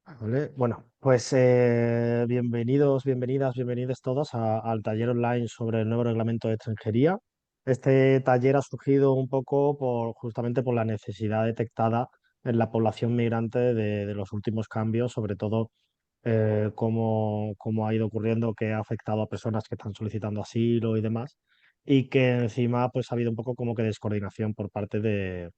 Vale, bueno, pues bienvenidos, bienvenidas, bienvenidos todos al taller online sobre el nuevo reglamento de extranjería. Este taller ha surgido un poco justamente por la necesidad detectada en la población migrante de los últimos cambios, sobre todo cómo ha ido ocurriendo, que ha afectado a personas que están solicitando asilo y demás, y que encima pues ha habido un poco como que descoordinación por parte de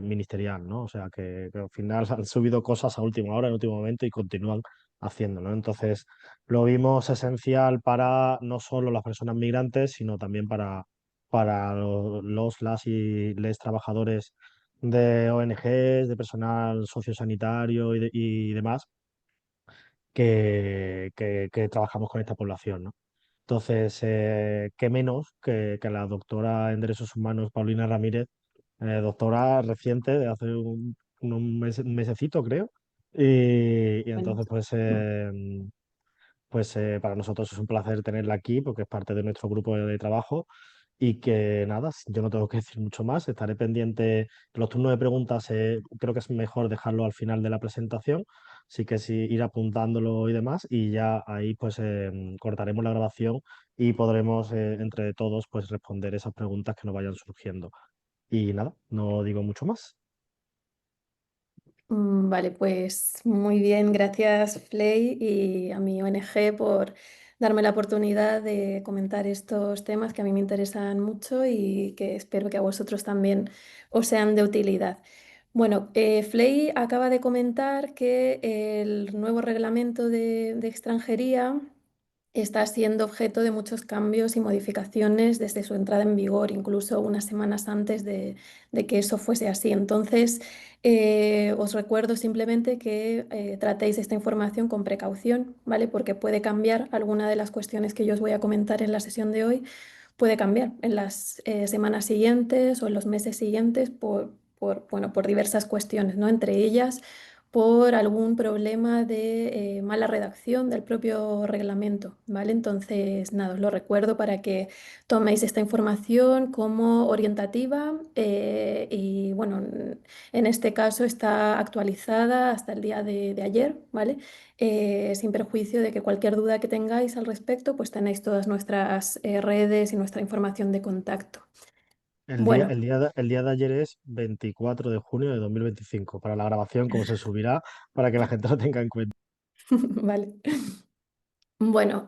ministerial, ¿no? O sea, que al final han subido cosas a última hora, en último momento y continúan haciéndolo, ¿no? Entonces, lo vimos esencial para no solo las personas migrantes, sino también para las y les trabajadores de ONGs, de personal sociosanitario y demás, que trabajamos con esta población, ¿no? Entonces, qué menos que la doctora en Derechos Humanos, Paulina Ramírez, doctora reciente, de hace un mesecito, creo. Y Bueno, entonces, pues para nosotros es un placer tenerla aquí porque es parte de nuestro grupo de trabajo y que nada, yo no tengo que decir mucho más, estaré pendiente. Los turnos de preguntas creo que es mejor dejarlo al final de la presentación, así que sí, ir apuntándolo y demás y ya ahí pues cortaremos la grabación y podremos entre todos pues responder esas preguntas que nos vayan surgiendo. Y nada, no digo mucho más. vale, pues muy bien, gracias Flay y a mi ONG por darme la oportunidad de comentar estos temas que a mí me interesan mucho y que espero que a vosotros también os sean de utilidad. Bueno, Flay acaba de comentar que el nuevo reglamento de extranjería está siendo objeto de muchos cambios y modificaciones desde su entrada en vigor, incluso unas semanas antes de que eso fuese así. Entonces, os recuerdo simplemente que tratéis esta información con precaución, ¿vale? Porque puede cambiar alguna de las cuestiones que yo os voy a comentar en la sesión de hoy, puede cambiar en las semanas siguientes o en los meses siguientes bueno, por diversas cuestiones, ¿no? Entre ellas por algún problema de mala redacción del propio reglamento, ¿vale? Entonces, nada, os lo recuerdo para que toméis esta información como orientativa y, bueno, en este caso está actualizada hasta el día de ayer, ¿vale? Sin perjuicio de que cualquier duda que tengáis al respecto, pues tenéis todas nuestras redes y nuestra información de contacto. Bueno, El día de ayer es 24 de junio de 2025 para la grabación, como se subirá, para que la gente lo tenga en cuenta. vale. Bueno,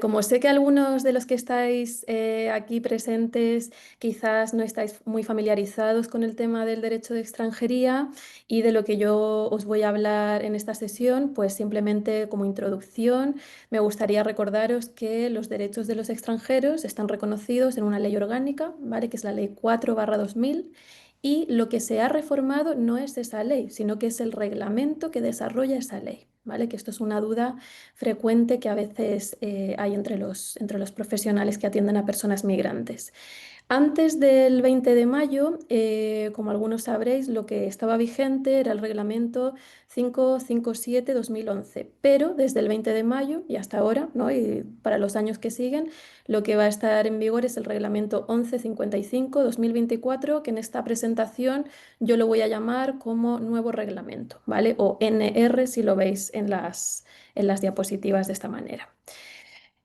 como sé que algunos de los que estáis aquí presentes quizás no estáis muy familiarizados con el tema del derecho de extranjería y de lo que yo os voy a hablar en esta sesión, pues simplemente como introducción me gustaría recordaros que los derechos de los extranjeros están reconocidos en una ley orgánica, ¿vale? Que es la Ley 4/2000. Y lo que se ha reformado no es esa ley, sino que es el reglamento que desarrolla esa ley, ¿vale? Que esto es una duda frecuente que a veces hay entre los profesionales que atienden a personas migrantes. Antes del 20 de mayo, como algunos sabréis, lo que estaba vigente era el reglamento 557/2011, pero desde el 20 de mayo y hasta ahora, ¿no? Y para los años que siguen, lo que va a estar en vigor es el reglamento 1155/2024, que en esta presentación yo lo voy a llamar como nuevo reglamento, ¿vale? O NR si lo veis en las diapositivas de esta manera.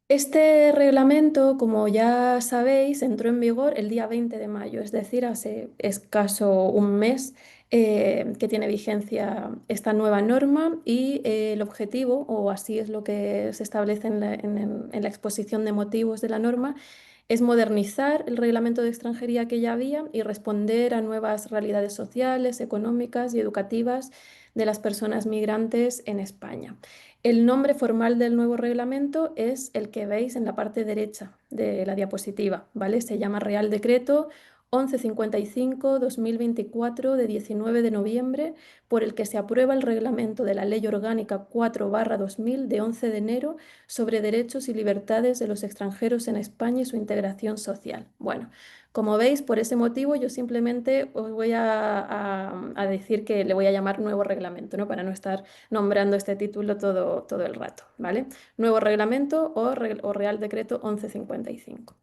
Este reglamento, como ya sabéis, entró en vigor el día 20 de mayo, es decir, hace escaso un mes que tiene vigencia esta nueva norma y el objetivo, o así es lo que se establece en la exposición de motivos de la norma, es modernizar el reglamento de extranjería que ya había y responder a nuevas realidades sociales, económicas y educativas de las personas migrantes en España. El nombre formal del nuevo reglamento es el que veis en la parte derecha de la diapositiva, ¿vale? Se llama Real Decreto 1155/2024 de 19 de noviembre, por el que se aprueba el reglamento de la Ley Orgánica 4/2000 de 11 de enero sobre derechos y libertades de los extranjeros en España y su integración social. Bueno, como veis, por ese motivo yo simplemente os voy a decir que le voy a llamar nuevo reglamento, ¿no? Para no estar nombrando este título todo el rato, ¿vale? Nuevo reglamento o Real Decreto 1155.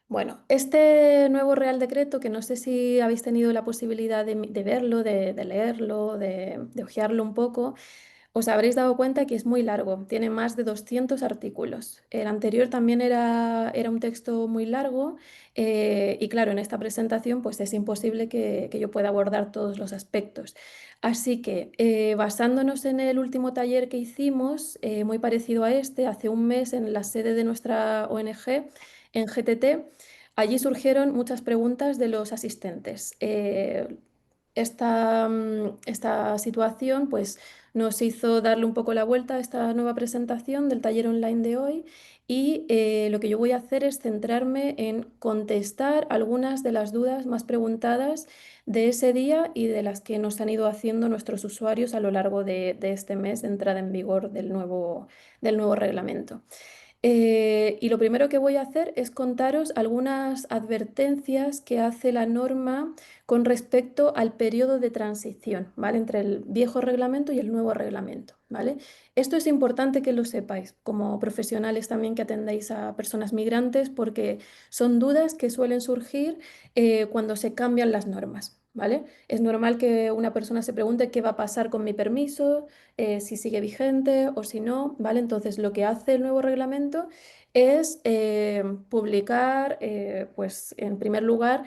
Bueno, este nuevo Real Decreto, que no sé si habéis tenido la posibilidad de verlo, de leerlo, de hojearlo un poco, os habréis dado cuenta que es muy largo, tiene más de 200 artículos. El anterior también era un texto muy largo y claro, en esta presentación pues es imposible que yo pueda abordar todos los aspectos. Así que basándonos en el último taller que hicimos, muy parecido a este, hace un mes en la sede de nuestra ONG, en GTT, allí surgieron muchas preguntas de los asistentes. Esta situación pues nos hizo darle un poco la vuelta a esta nueva presentación del taller online de hoy y lo que yo voy a hacer es centrarme en contestar algunas de las dudas más preguntadas de ese día y de las que nos han ido haciendo nuestros usuarios a lo largo de este mes de entrada en vigor del nuevo reglamento. Y lo primero que voy a hacer es contaros algunas advertencias que hace la norma con respecto al periodo de transición, ¿vale? Entre el viejo reglamento y el nuevo reglamento, ¿vale? Esto es importante que lo sepáis, como profesionales también que atendéis a personas migrantes, porque son dudas que suelen surgir cuando se cambian las normas, ¿vale? Es normal que una persona se pregunte qué va a pasar con mi permiso, si sigue vigente o si no, ¿vale? Entonces, lo que hace el nuevo reglamento es publicar, pues, en primer lugar,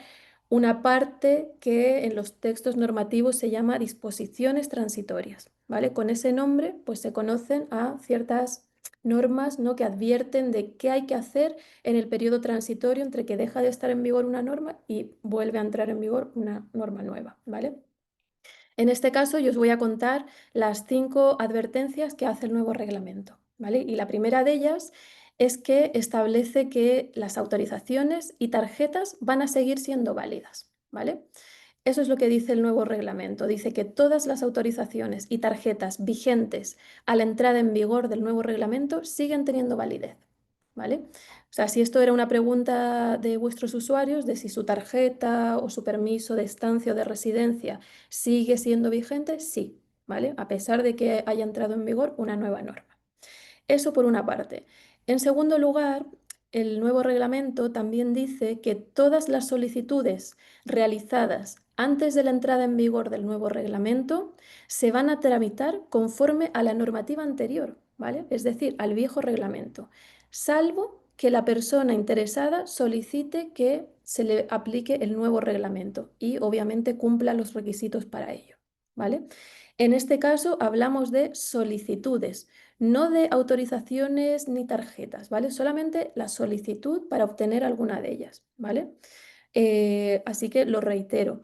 una parte que en los textos normativos se llama disposiciones transitorias, ¿vale? Con ese nombre, pues se conocen a ciertas normas, ¿no? Que advierten de qué hay que hacer en el periodo transitorio entre que deja de estar en vigor una norma y vuelve a entrar en vigor una norma nueva, ¿vale? En este caso, yo os voy a contar las 5 advertencias que hace el nuevo reglamento, ¿vale? Y la primera de ellas es que establece que las autorizaciones y tarjetas van a seguir siendo válidas, ¿vale? Eso es lo que dice el nuevo reglamento. Dice que todas las autorizaciones y tarjetas vigentes a la entrada en vigor del nuevo reglamento siguen teniendo validez, ¿vale? O sea, si esto era una pregunta de vuestros usuarios, de si su tarjeta o su permiso de estancia o de residencia sigue siendo vigente, sí, ¿vale? A pesar de que haya entrado en vigor una nueva norma. Eso por una parte. En segundo lugar, el nuevo reglamento también dice que todas las solicitudes realizadas antes de la entrada en vigor del nuevo reglamento se van a tramitar conforme a la normativa anterior, ¿vale? Es decir, al viejo reglamento, salvo que la persona interesada solicite que se le aplique el nuevo reglamento y obviamente cumpla los requisitos para ello, ¿vale? En este caso hablamos de solicitudes, no de autorizaciones ni tarjetas, ¿vale? Solamente la solicitud para obtener alguna de ellas, ¿vale? Así que lo reitero,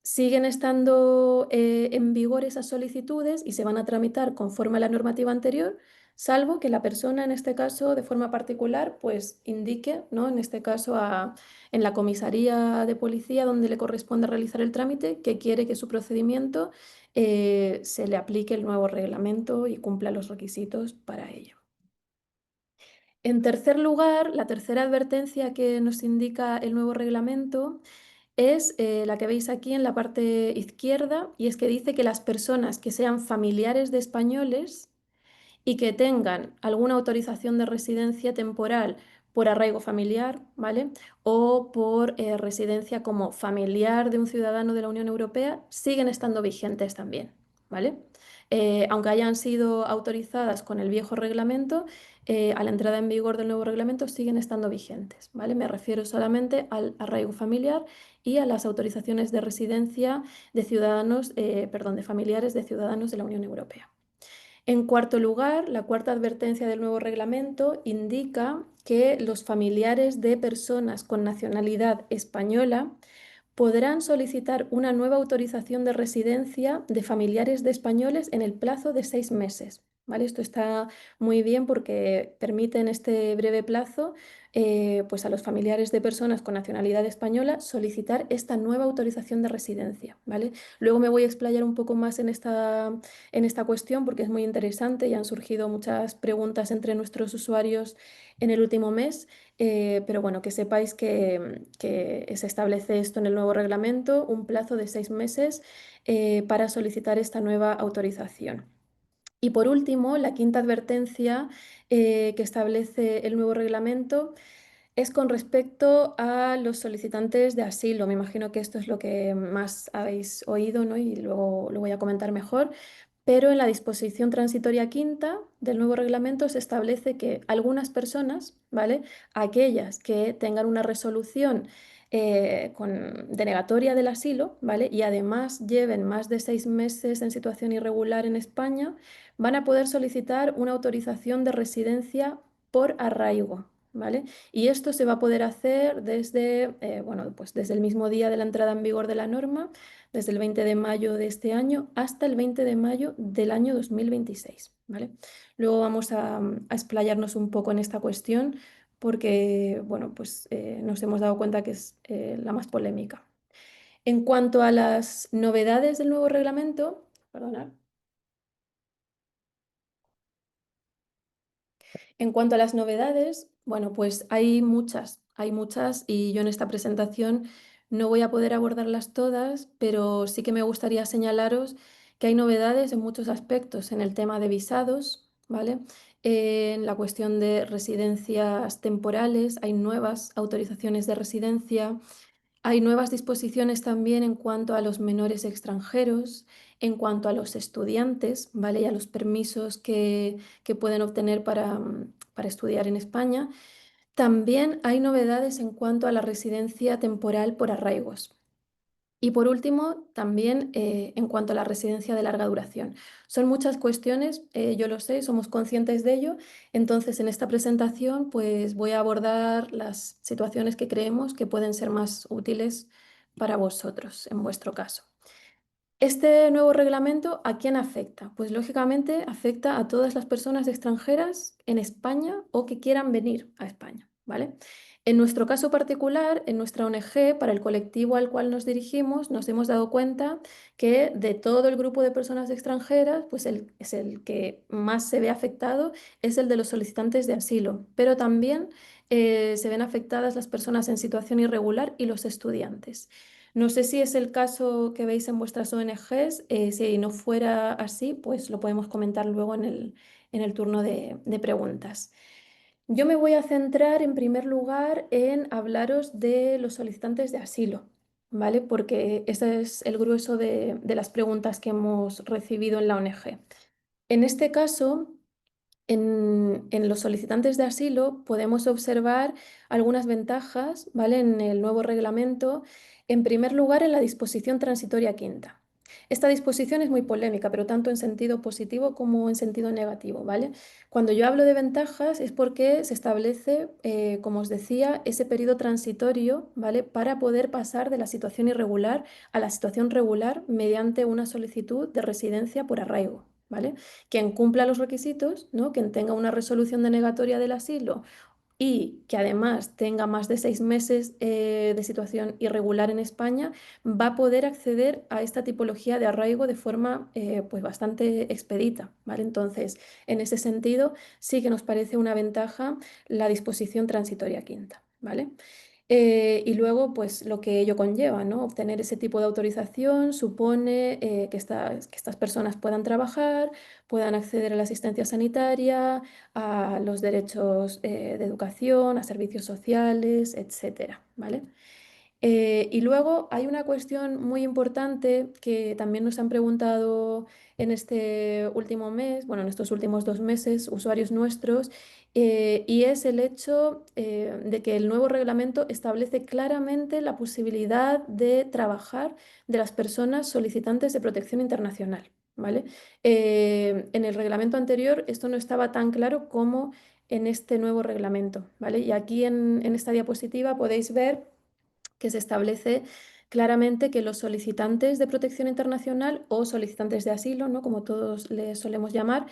siguen estando en vigor esas solicitudes y se van a tramitar conforme a la normativa anterior, salvo que la persona, en este caso, de forma particular, pues indique, ¿no? En este caso, en la comisaría de policía donde le corresponde realizar el trámite, que quiere que su procedimiento se le aplique el nuevo reglamento y cumpla los requisitos para ello. En tercer lugar, la tercera advertencia que nos indica el nuevo reglamento es la que veis aquí en la parte izquierda, y es que dice que las personas que sean familiares de españoles y que tengan alguna autorización de residencia temporal por arraigo familiar, ¿vale? O por residencia como familiar de un ciudadano de la Unión Europea, siguen estando vigentes también, ¿vale? Aunque hayan sido autorizadas con el viejo reglamento, a la entrada en vigor del nuevo reglamento siguen estando vigentes, ¿vale? Me refiero solamente al arraigo familiar y a las autorizaciones de residencia de ciudadanos, perdón, de familiares de ciudadanos de la Unión Europea. En cuarto lugar, la cuarta advertencia del nuevo reglamento indica que los familiares de personas con nacionalidad española podrán solicitar una nueva autorización de residencia de familiares de españoles en el plazo de 6 meses. ¿Vale? Esto está muy bien porque permite en este breve plazo pues a los familiares de personas con nacionalidad española solicitar esta nueva autorización de residencia. ¿Vale? Luego me voy a explayar un poco más en esta cuestión porque es muy interesante y han surgido muchas preguntas entre nuestros usuarios en el último mes. Pero bueno, que sepáis que se establece esto en el nuevo reglamento, un plazo de 6 meses para solicitar esta nueva autorización. Y por último, la quinta advertencia que establece el nuevo reglamento Es con respecto a los solicitantes de asilo. Me imagino que esto es lo que más habéis oído, ¿no? Y luego lo voy a comentar mejor. Pero en la disposición transitoria quinta del nuevo reglamento se establece que algunas personas, ¿vale? Aquellas que tengan una resolución denegatoria del asilo, ¿vale? Y además lleven más de 6 meses en situación irregular en España, van a poder solicitar una autorización de residencia por arraigo, ¿vale? Y esto se va a poder hacer desde, bueno, pues desde el mismo día de la entrada en vigor de la norma, desde el 20 de mayo de este año hasta el 20 de mayo del año 2026, ¿vale? Luego vamos a explayarnos un poco en esta cuestión porque, bueno, pues nos hemos dado cuenta que es la más polémica. En cuanto a las novedades del nuevo reglamento, perdonad. En cuanto a las novedades, bueno, pues hay muchas y yo en esta presentación no voy a poder abordarlas todas, pero sí que me gustaría señalaros que hay novedades en muchos aspectos, en el tema de visados, ¿vale? En la cuestión de residencias temporales, hay nuevas autorizaciones de residencia, hay nuevas disposiciones también en cuanto a los menores extranjeros, en cuanto a los estudiantes, ¿vale? Y a los permisos que pueden obtener para estudiar en España. También hay novedades en cuanto a la residencia temporal por arraigos. Y por último, también en cuanto a la residencia de larga duración. Son muchas cuestiones, yo lo sé, somos conscientes de ello. Entonces, en esta presentación, pues voy a abordar las situaciones que creemos que pueden ser más útiles para vosotros, en vuestro caso. Este nuevo reglamento, ¿a quién afecta? Pues lógicamente afecta a todas las personas extranjeras en España o que quieran venir a España, ¿vale? En nuestro caso particular, en nuestra ONG, para el colectivo al cual nos dirigimos, nos hemos dado cuenta que de todo el grupo de personas extranjeras, pues es el que más se ve afectado, es el de los solicitantes de asilo, pero también se ven afectadas las personas en situación irregular y los estudiantes. No sé si es el caso que veis en vuestras ONGs. Si no fuera así, pues lo podemos comentar luego en el turno de preguntas. Yo me voy a centrar en primer lugar en hablaros de los solicitantes de asilo, ¿vale? Porque ese es el grueso de las preguntas que hemos recibido en la ONG. En este caso, en los solicitantes de asilo podemos observar algunas ventajas, ¿vale? En el nuevo reglamento. En primer lugar, en la disposición transitoria quinta. Esta disposición es muy polémica, pero tanto en sentido positivo como en sentido negativo, ¿vale? Cuando yo hablo de ventajas es porque se establece, como os decía, ese periodo transitorio, ¿vale? Para poder pasar de la situación irregular a la situación regular mediante una solicitud de residencia por arraigo, ¿vale? Quien cumpla los requisitos, ¿no? Quien tenga una resolución denegatoria del asilo y que además tenga más de 6 meses de situación irregular en España, va a poder acceder a esta tipología de arraigo de forma pues bastante expedita, ¿vale? Entonces, en ese sentido, sí que nos parece una ventaja la disposición transitoria quinta, ¿vale? Y luego, pues lo que ello conlleva, ¿no? Obtener ese tipo de autorización supone que estas personas puedan trabajar, puedan acceder a la asistencia sanitaria, a los derechos de educación, a servicios sociales, etcétera, ¿vale? Y luego hay una cuestión muy importante que también nos han preguntado en este último mes, bueno, en estos últimos 2 meses, usuarios nuestros, y es el hecho de que el nuevo reglamento establece claramente la posibilidad de trabajar de las personas solicitantes de protección internacional, ¿vale? En el reglamento anterior esto no estaba tan claro como en este nuevo reglamento, ¿vale? Y aquí en esta diapositiva podéis ver que se establece claramente que los solicitantes de protección internacional o solicitantes de asilo, ¿no? Como todos les solemos llamar,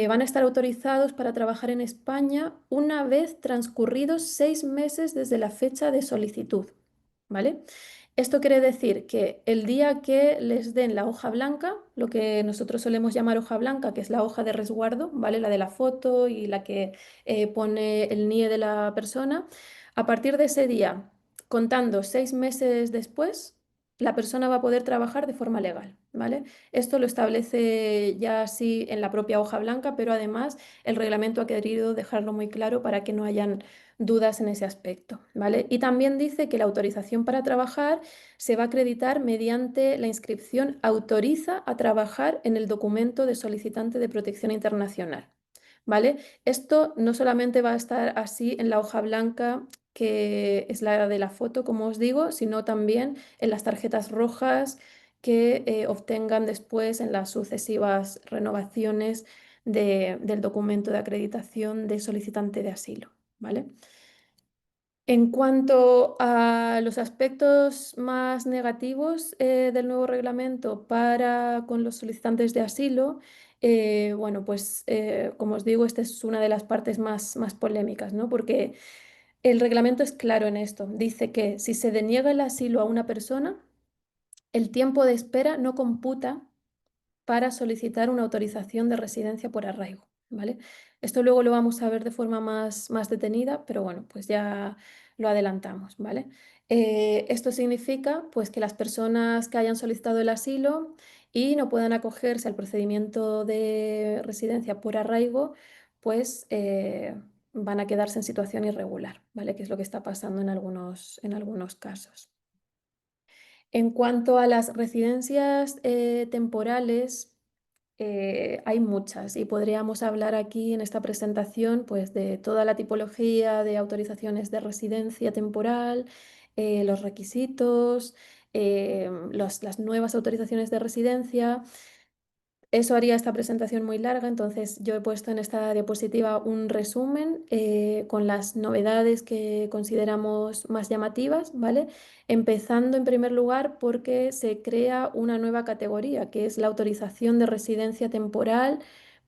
van a estar autorizados para trabajar en España una vez transcurridos 6 meses desde la fecha de solicitud, ¿vale? Esto quiere decir que el día que les den la hoja blanca, lo que nosotros solemos llamar hoja blanca, que es la hoja de resguardo, ¿vale? La de la foto y la que pone el NIE de la persona, a partir de ese día, contando 6 meses después, la persona va a poder trabajar de forma legal, ¿vale? Esto lo establece ya así en la propia hoja blanca, pero además el reglamento ha querido dejarlo muy claro para que no hayan dudas en ese aspecto, ¿vale? Y también dice que la autorización para trabajar se va a acreditar mediante la inscripción autoriza a trabajar en el documento de solicitante de protección internacional, ¿vale? Esto no solamente va a estar así en la hoja blanca, que es la de la foto, como os digo, sino también en las tarjetas rojas que obtengan después en las sucesivas renovaciones del documento de acreditación de solicitante de asilo, ¿vale? En cuanto a los aspectos más negativos del nuevo reglamento para con los solicitantes de asilo, bueno, pues como os digo, esta es una de las partes más polémicas, ¿no? Porque el reglamento es claro en esto. Dice que si se deniega el asilo a una persona, el tiempo de espera no computa para solicitar una autorización de residencia por arraigo, ¿vale? Esto luego lo vamos a ver de forma más detenida, pero bueno, pues ya lo adelantamos, ¿vale? Esto significa pues que las personas que hayan solicitado el asilo y no puedan acogerse al procedimiento de residencia por arraigo, pues van a quedarse en situación irregular, ¿vale? Que es lo que está pasando en algunos casos. En cuanto a las residencias temporales, hay muchas y podríamos hablar aquí en esta presentación pues, de toda la tipología de autorizaciones de residencia temporal, los requisitos, las nuevas autorizaciones de residencia. Eso haría esta presentación muy larga, entonces yo he puesto en esta diapositiva un resumen con las novedades que consideramos más llamativas, ¿vale? Empezando en primer lugar porque se crea una nueva categoría, que es la autorización de residencia temporal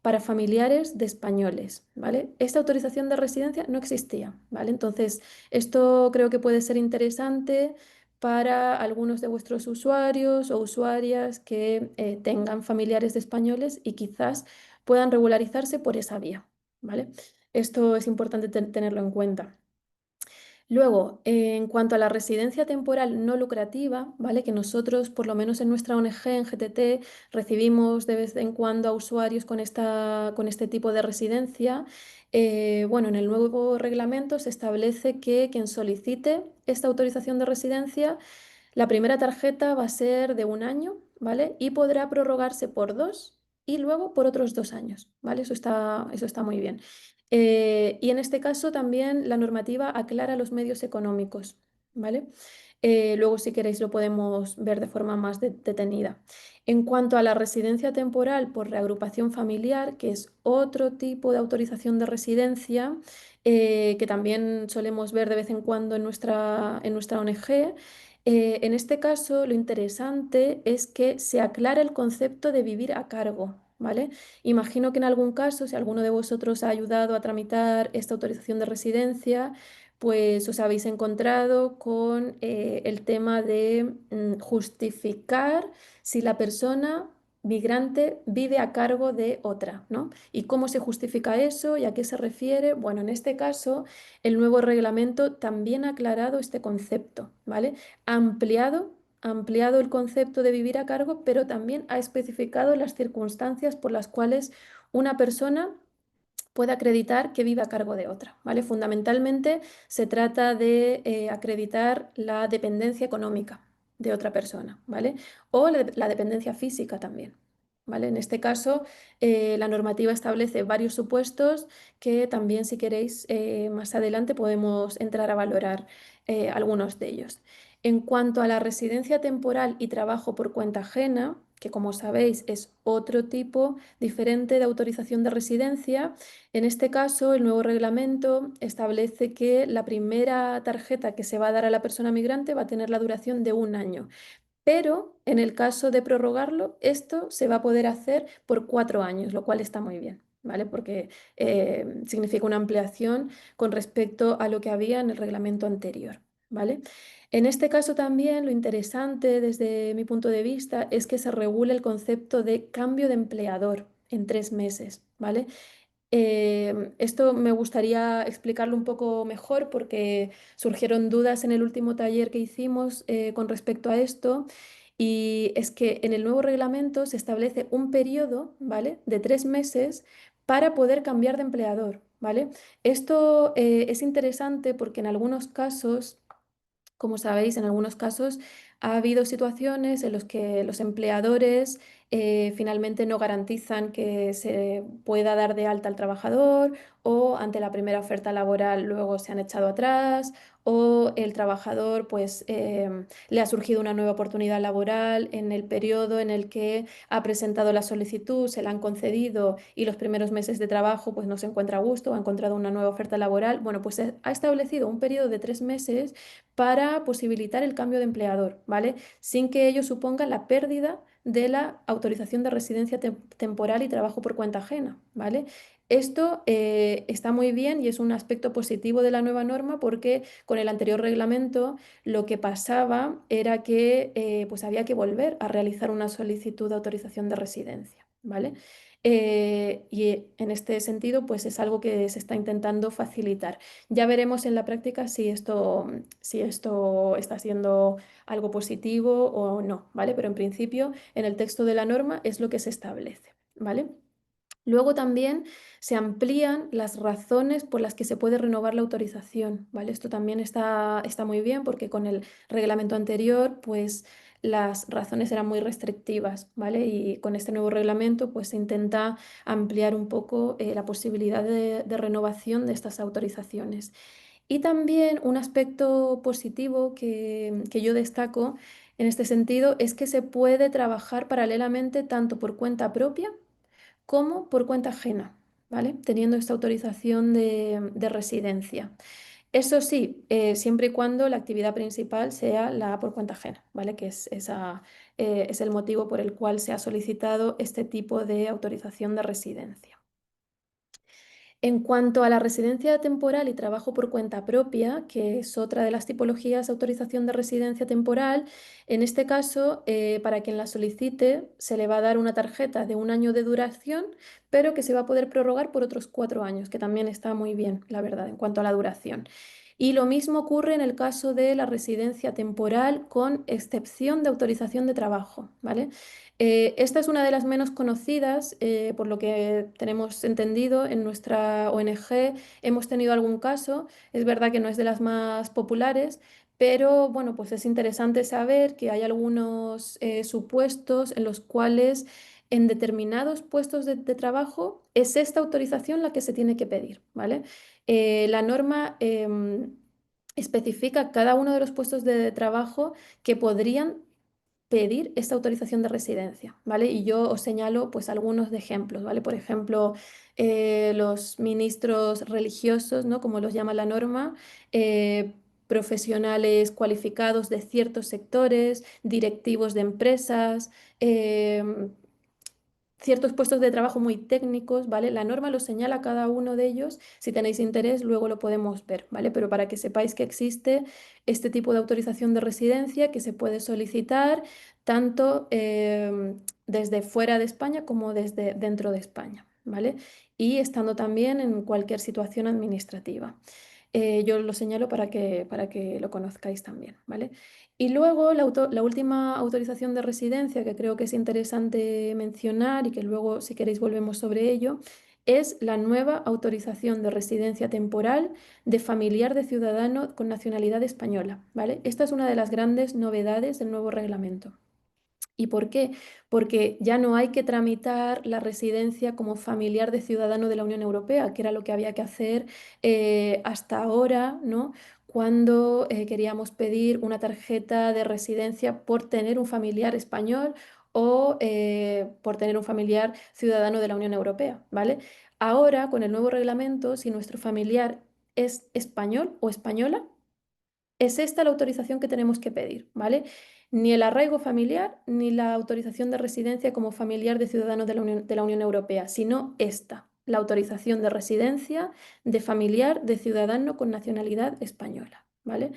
para familiares de españoles, ¿vale? Esta autorización de residencia no existía, ¿vale? Entonces, esto creo que puede ser interesante para algunos de vuestros usuarios o usuarias que tengan familiares de españoles y quizás puedan regularizarse por esa vía, ¿vale? Esto es importante tenerlo en cuenta. Luego, en cuanto a la residencia temporal no lucrativa, ¿vale? Que nosotros, por lo menos en nuestra ONG, en GTT, recibimos de vez en cuando a usuarios con este tipo de residencia. Bueno, en el nuevo reglamento se establece que quien solicite esta autorización de residencia, la primera tarjeta va a ser de un año, ¿vale? Y podrá prorrogarse por dos y luego por otros 2 años, ¿vale? Eso está muy bien. Y en este caso también la normativa aclara los medios económicos, ¿vale? Luego, si queréis, lo podemos ver de forma más detenida. En cuanto a la residencia temporal por reagrupación familiar, que es otro tipo de autorización de residencia que también solemos ver de vez en cuando en nuestra ONG, en este caso lo interesante es que se aclara el concepto de vivir a cargo, ¿vale? Imagino que en algún caso, si alguno de vosotros ha ayudado a tramitar esta autorización de residencia, pues os habéis encontrado con el tema de justificar si la persona migrante vive a cargo de otra, ¿no? ¿Y cómo se justifica eso y a qué se refiere? Bueno, en este caso, el nuevo reglamento también ha aclarado este concepto, ¿vale? Ha ampliado el concepto de vivir a cargo, pero también ha especificado las circunstancias por las cuales una persona puede acreditar que vive a cargo de otra, ¿vale? Fundamentalmente se trata de acreditar la dependencia económica de otra persona, ¿vale? O la dependencia física también, ¿vale? En este caso, la normativa establece varios supuestos que también, si queréis, más adelante podemos entrar a valorar algunos de ellos. En cuanto a la residencia temporal y trabajo por cuenta ajena, que como sabéis es otro tipo diferente de autorización de residencia, en este caso, el nuevo reglamento establece que la primera tarjeta que se va a dar a la persona migrante va a tener la duración de un año, pero en el caso de prorrogarlo, esto se va a poder hacer por 4 años, lo cual está muy bien, ¿vale? Porque significa una ampliación con respecto a lo que había en el reglamento anterior, ¿vale? En este caso también lo interesante desde mi punto de vista es que se regula el concepto de cambio de empleador en 3 meses, ¿vale? Esto me gustaría explicarlo un poco mejor porque surgieron dudas en el último taller que hicimos con respecto a esto. Y es que en el nuevo reglamento se establece un periodo, ¿vale?, de 3 meses para poder cambiar de empleador, ¿vale? Esto es interesante porque en algunos casos, como sabéis, en algunos casos ha habido situaciones en las que los empleadores finalmente no garantizan que se pueda dar de alta al trabajador, o ante la primera oferta laboral luego se han echado atrás, o el trabajador pues le ha surgido una nueva oportunidad laboral en el periodo en el que ha presentado la solicitud, se la han concedido y los primeros meses de trabajo pues no se encuentra a gusto, ha encontrado una nueva oferta laboral. Bueno, pues ha establecido un periodo de 3 meses para posibilitar el cambio de empleador, ¿vale? Sin que ello suponga la pérdida de la autorización de residencia temporal y trabajo por cuenta ajena, ¿vale? Esto está muy bien y es un aspecto positivo de la nueva norma porque con el anterior reglamento lo que pasaba era que pues había que volver a realizar una solicitud de autorización de residencia, ¿vale? Y en este sentido pues es algo que se está intentando facilitar. Ya veremos en la práctica si esto está siendo algo positivo o no, ¿vale? Pero en principio, en el texto de la norma es lo que se establece, ¿vale? Luego también se amplían las razones por las que se puede renovar la autorización, ¿vale? Esto también está muy bien porque con el reglamento anterior, pues las razones eran muy restrictivas, ¿vale? Y con este nuevo reglamento, pues se intenta ampliar un poco la posibilidad de renovación de estas autorizaciones. Y también un aspecto positivo que yo destaco en este sentido es que se puede trabajar paralelamente tanto por cuenta propia como por cuenta ajena, ¿vale? Teniendo esta autorización de residencia. Eso sí, siempre y cuando la actividad principal sea la por cuenta ajena, ¿vale? Que es el motivo por el cual se ha solicitado este tipo de autorización de residencia. En cuanto a la residencia temporal y trabajo por cuenta propia, que es otra de las tipologías de autorización de residencia temporal, en este caso, para quien la solicite, se le va a dar una tarjeta de 1 año de duración, pero que se va a poder prorrogar por otros 4 años, que también está muy bien, la verdad, en cuanto a la duración. Y lo mismo ocurre en el caso de la residencia temporal con excepción de autorización de trabajo, ¿vale? Esta es una de las menos conocidas, por lo que tenemos entendido en nuestra ONG. Hemos tenido algún caso, es verdad que no es de las más populares, pero bueno, pues es interesante saber que hay algunos supuestos en los cuales en determinados puestos de trabajo es esta autorización la que se tiene que pedir, ¿vale? La norma especifica cada uno de los puestos de trabajo que podrían pedir esta autorización de residencia, ¿vale? Y yo os señalo pues algunos de ejemplos, ¿vale? Por ejemplo, los ministros religiosos, ¿no? Como los llama la norma, profesionales cualificados de ciertos sectores, directivos de empresas, ciertos puestos de trabajo muy técnicos, ¿vale? La norma lo señala cada uno de ellos. Si tenéis interés, luego lo podemos ver, ¿vale? Pero para que sepáis que existe este tipo de autorización de residencia que se puede solicitar tanto desde fuera de España como desde dentro de España, ¿vale? Y estando también en cualquier situación administrativa. Yo lo señalo para que lo conozcáis también, ¿vale? Y luego la última autorización de residencia que creo que es interesante mencionar y que luego si queréis volvemos sobre ello, es la nueva autorización de residencia temporal de familiar de ciudadano con nacionalidad española, ¿vale? Esta es una de las grandes novedades del nuevo reglamento. ¿Y por qué? Porque ya no hay que tramitar la residencia como familiar de ciudadano de la Unión Europea, que era lo que había que hacer hasta ahora, ¿no? Cuando queríamos pedir una tarjeta de residencia por tener un familiar español o por tener un familiar ciudadano de la Unión Europea, ¿vale? Ahora, con el nuevo reglamento, si nuestro familiar es español o española, es esta la autorización que tenemos que pedir, ¿vale? Ni el arraigo familiar ni la autorización de residencia como familiar de ciudadanos de la Unión Europea, sino esta, la autorización de residencia de familiar de ciudadano con nacionalidad española, ¿vale?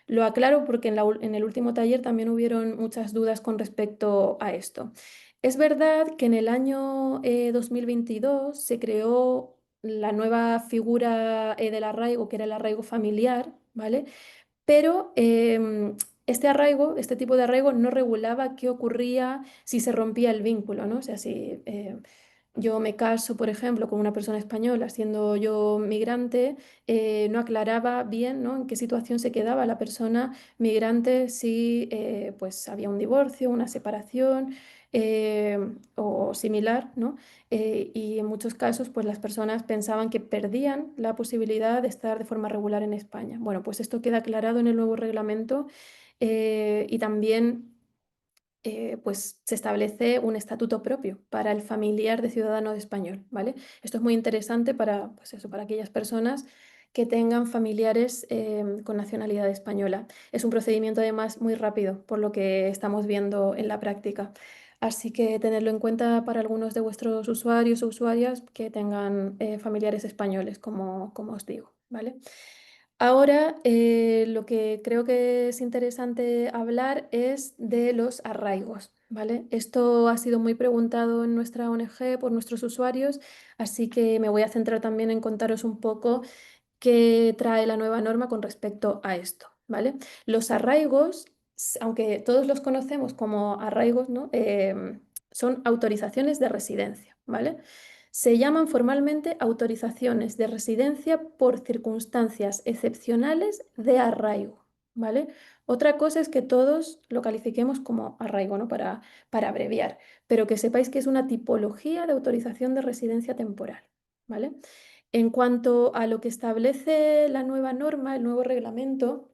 Lo aclaro porque en el último taller también hubieron muchas dudas con respecto a esto. Es verdad que en el año 2022 se creó la nueva figura del arraigo, que era el arraigo familiar, ¿vale? Pero este arraigo, este tipo de arraigo no regulaba qué ocurría si se rompía el vínculo, ¿no? O sea, si yo me caso, por ejemplo, con una persona española, siendo yo migrante, no aclaraba bien, ¿no? En qué situación se quedaba la persona migrante si pues había un divorcio, una separación eh, o similar, ¿no? Y en muchos casos, pues las personas pensaban que perdían la posibilidad de estar de forma regular en España. Bueno, pues esto queda aclarado en el nuevo reglamento y también pues se establece un estatuto propio para el familiar de ciudadano español, ¿vale? Esto es muy interesante para, pues eso, para aquellas personas que tengan familiares con nacionalidad española. Es un procedimiento además muy rápido, por lo que estamos viendo en la práctica. Así que tenerlo en cuenta para algunos de vuestros usuarios o usuarias que tengan familiares españoles, como os digo, ¿vale? Ahora, lo que creo que es interesante hablar es de los arraigos, ¿vale? Esto ha sido muy preguntado en nuestra ONG por nuestros usuarios, así que me voy a centrar también en contaros un poco qué trae la nueva norma con respecto a esto, ¿vale? Los arraigos, aunque todos los conocemos como arraigos, ¿no? Son autorizaciones de residencia, ¿vale? Se llaman formalmente autorizaciones de residencia por circunstancias excepcionales de arraigo, ¿vale? Otra cosa es que todos lo califiquemos como arraigo, ¿no? Para abreviar, pero que sepáis que es una tipología de autorización de residencia temporal, ¿vale? En cuanto a lo que establece la nueva norma, el nuevo reglamento,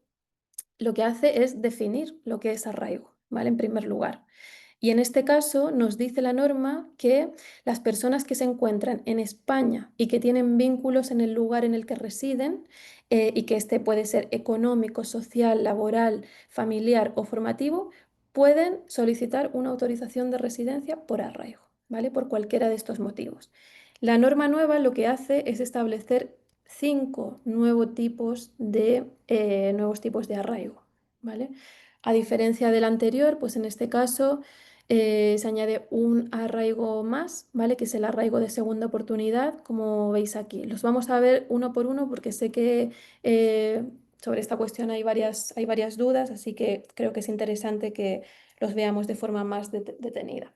lo que hace es definir lo que es arraigo, ¿vale? En primer lugar. Y en este caso nos dice la norma que las personas que se encuentran en España y que tienen vínculos en el lugar en el que residen, y que este puede ser económico, social, laboral, familiar o formativo, pueden solicitar una autorización de residencia por arraigo, ¿vale? Por cualquiera de estos motivos. La norma nueva lo que hace es establecer 5 nuevos tipos de arraigo, ¿vale? A diferencia del anterior, pues en este caso se añade un arraigo más, ¿vale? Que es el arraigo de segunda oportunidad, como veis aquí. Los vamos a ver uno por uno porque sé que eh, sobre esta cuestión hay varias dudas, así que creo que es interesante que los veamos de forma más detenida.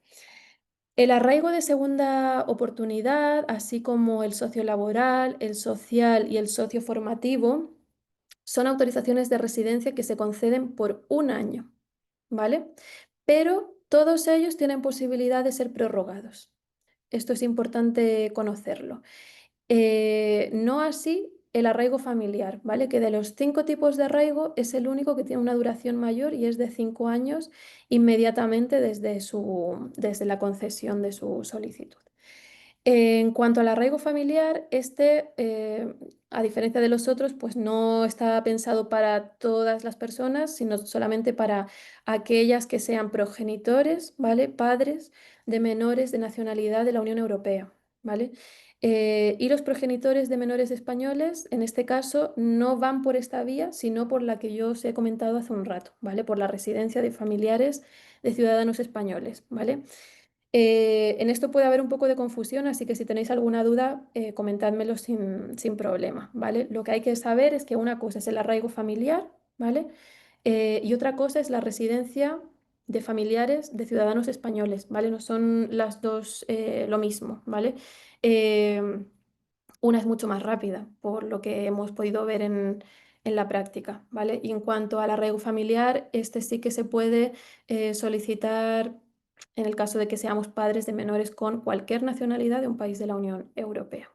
El arraigo de segunda oportunidad, así como el sociolaboral, el social y el socioformativo, son autorizaciones de residencia que se conceden por un año, ¿vale? Pero todos ellos tienen posibilidad de ser prorrogados. Esto es importante conocerlo. No así el arraigo familiar, ¿vale? Que de los 5 tipos de arraigo es el único que tiene una duración mayor y es de 5 años inmediatamente desde la concesión de su solicitud. En cuanto al arraigo familiar, a diferencia de los otros, pues no está pensado para todas las personas, sino solamente para aquellas que sean progenitores, ¿vale? Padres de menores de nacionalidad de la Unión Europea, ¿vale? Y los progenitores de menores españoles, en este caso, no van por esta vía, sino por la que yo os he comentado hace un rato, ¿vale? Por la residencia de familiares de ciudadanos españoles, ¿vale? En esto puede haber un poco de confusión, así que si tenéis alguna duda, comentádmelo sin problema, ¿vale? Lo que hay que saber es que una cosa es el arraigo familiar, ¿vale? Y otra cosa es la residencia de familiares de ciudadanos españoles, ¿vale? No son las dos lo mismo, ¿vale? Eh, una es mucho más rápida, por lo que hemos podido ver en la práctica, ¿vale? Y en cuanto al arraigo familiar, este sí que se puede solicitar en el caso de que seamos padres de menores con cualquier nacionalidad de un país de la Unión Europea.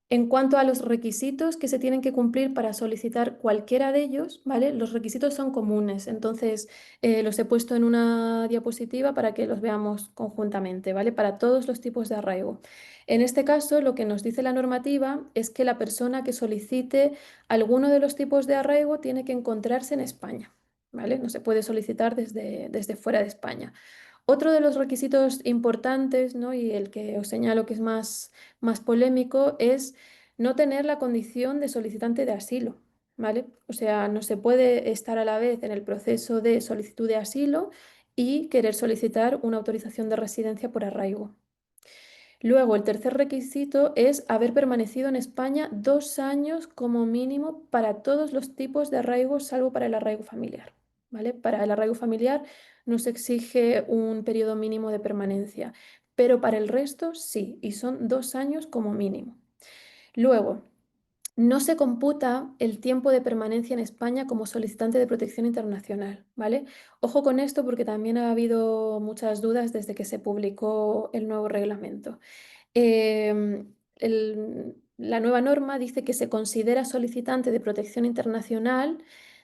En cuanto a los requisitos que se tienen que cumplir para solicitar cualquiera de ellos, ¿vale? Los requisitos son comunes, entonces los he puesto en una diapositiva para que los veamos conjuntamente, ¿vale? Para todos los tipos de arraigo. En este caso, lo que nos dice la normativa es que la persona que solicite alguno de los tipos de arraigo tiene que encontrarse en España, ¿vale? No se puede solicitar desde fuera de España. Otro de los requisitos importantes, ¿no? Y el que os señalo que es más polémico es no tener la condición de solicitante de asilo, ¿vale? O sea, no se puede estar a la vez en el proceso de solicitud de asilo y querer solicitar una autorización de residencia por arraigo. Luego, el tercer requisito es haber permanecido en España 2 años como mínimo para todos los tipos de arraigos, salvo para el arraigo familiar. ¿Vale? Para el arraigo familiar no se exige un periodo mínimo de permanencia, pero para el resto sí, y son 2 años como mínimo. Luego, no se computa el tiempo de permanencia en España como solicitante de protección internacional, ¿vale? Ojo con esto porque también ha habido muchas dudas desde que se publicó el nuevo reglamento. La nueva norma dice que se considera solicitante de protección internacional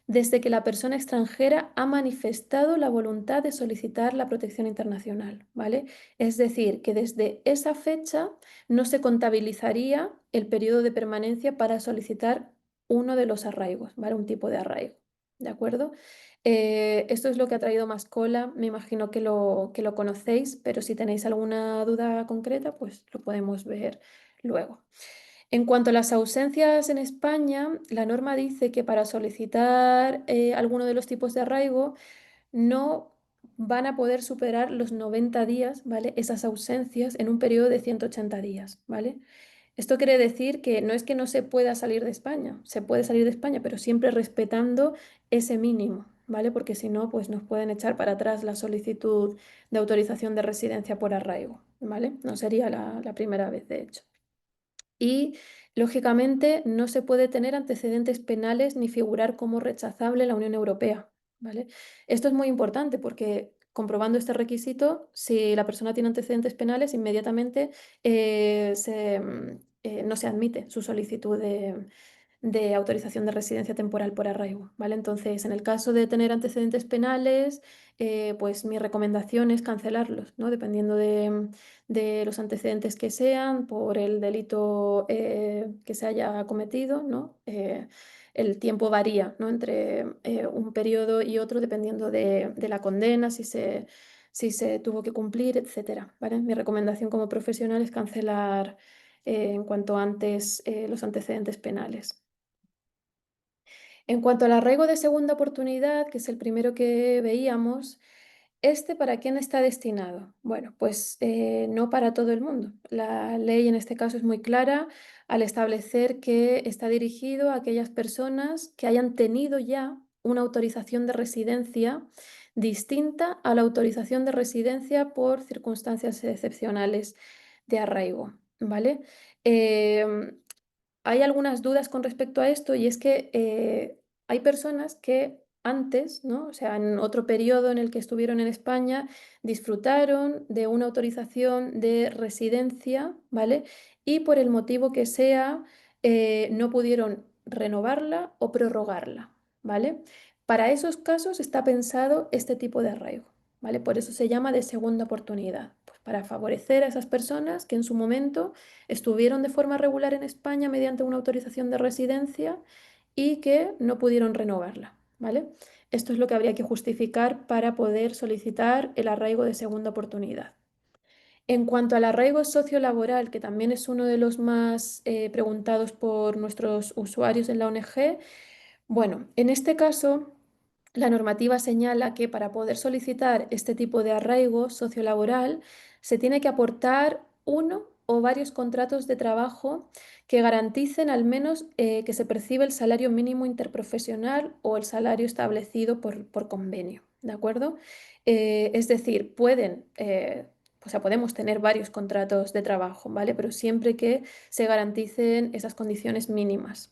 desde que la persona extranjera ha manifestado la voluntad de solicitar la protección internacional, ¿vale? Es decir, que desde esa fecha no se contabilizaría el periodo de permanencia para solicitar uno de los arraigos, ¿vale? Un tipo de arraigo, ¿de acuerdo? Esto es lo que ha traído más cola, me imagino que lo conocéis, pero si tenéis alguna duda concreta, pues lo podemos ver luego. En cuanto a las ausencias en España, la norma dice que para solicitar alguno de los tipos de arraigo no van a poder superar los 90 días, ¿vale? Esas ausencias en un periodo de 180 días, ¿vale? Esto quiere decir que no se pueda salir de España, se puede salir de España, pero siempre respetando ese mínimo, ¿vale? Porque si no, pues nos pueden echar para atrás la solicitud de autorización de residencia por arraigo, ¿vale? No sería la primera vez, de hecho. Y, lógicamente, no se puede tener antecedentes penales ni figurar como rechazable en la Unión Europea, ¿vale? Esto es muy importante porque comprobando este requisito, si la persona tiene antecedentes penales, inmediatamente no se admite su solicitud de autorización de residencia temporal por arraigo, ¿vale? Entonces, en el caso de tener antecedentes penales, pues mi recomendación es cancelarlos, ¿no? Dependiendo de los antecedentes que sean, por el delito que se haya cometido, ¿no? El tiempo varía, ¿no? Entre un periodo y otro dependiendo de la condena, si se tuvo que cumplir, etcétera, ¿vale? Mi recomendación como profesional es cancelar en cuanto antes los antecedentes penales. En cuanto al arraigo de segunda oportunidad, que es el primero que veíamos, ¿para quién está destinado? Bueno, pues no para todo el mundo. La ley en este caso es muy clara al establecer que está dirigido a aquellas personas que hayan tenido ya una autorización de residencia distinta a la autorización de residencia por circunstancias excepcionales de arraigo, ¿vale? Em, Hay algunas dudas con respecto a esto y es que hay personas que antes, ¿no? O sea, en otro periodo en el que estuvieron en España, disfrutaron de una autorización de residencia, ¿vale? Y por el motivo que sea, no pudieron renovarla o prorrogarla, ¿vale? Para esos casos está pensado este tipo de arraigo, ¿vale? Por eso se llama de segunda oportunidad, pues para favorecer a esas personas que en su momento estuvieron de forma regular en España mediante una autorización de residencia y que no pudieron renovarla, ¿vale? Esto es lo que habría que justificar para poder solicitar el arraigo de segunda oportunidad. En cuanto al arraigo sociolaboral, que también es uno de los más preguntados por nuestros usuarios en la ONG, bueno, en este caso, la normativa señala que para poder solicitar este tipo de arraigo sociolaboral se tiene que aportar uno o varios contratos de trabajo que garanticen al menos que se percibe el salario mínimo interprofesional o el salario establecido por convenio, ¿de acuerdo? Es decir, o sea, podemos tener varios contratos de trabajo, ¿vale? Pero siempre que se garanticen esas condiciones mínimas.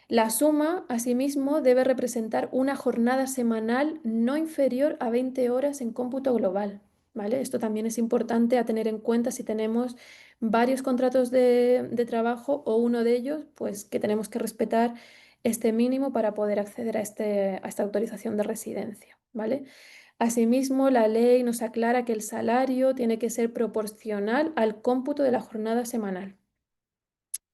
La suma, asimismo, debe representar una jornada semanal no inferior a 20 horas en cómputo global, ¿vale? Esto también es importante a tener en cuenta si tenemos varios contratos de trabajo o uno de ellos, pues que tenemos que respetar este mínimo para poder acceder a esta autorización de residencia, ¿vale? Asimismo, la ley nos aclara que el salario tiene que ser proporcional al cómputo de la jornada semanal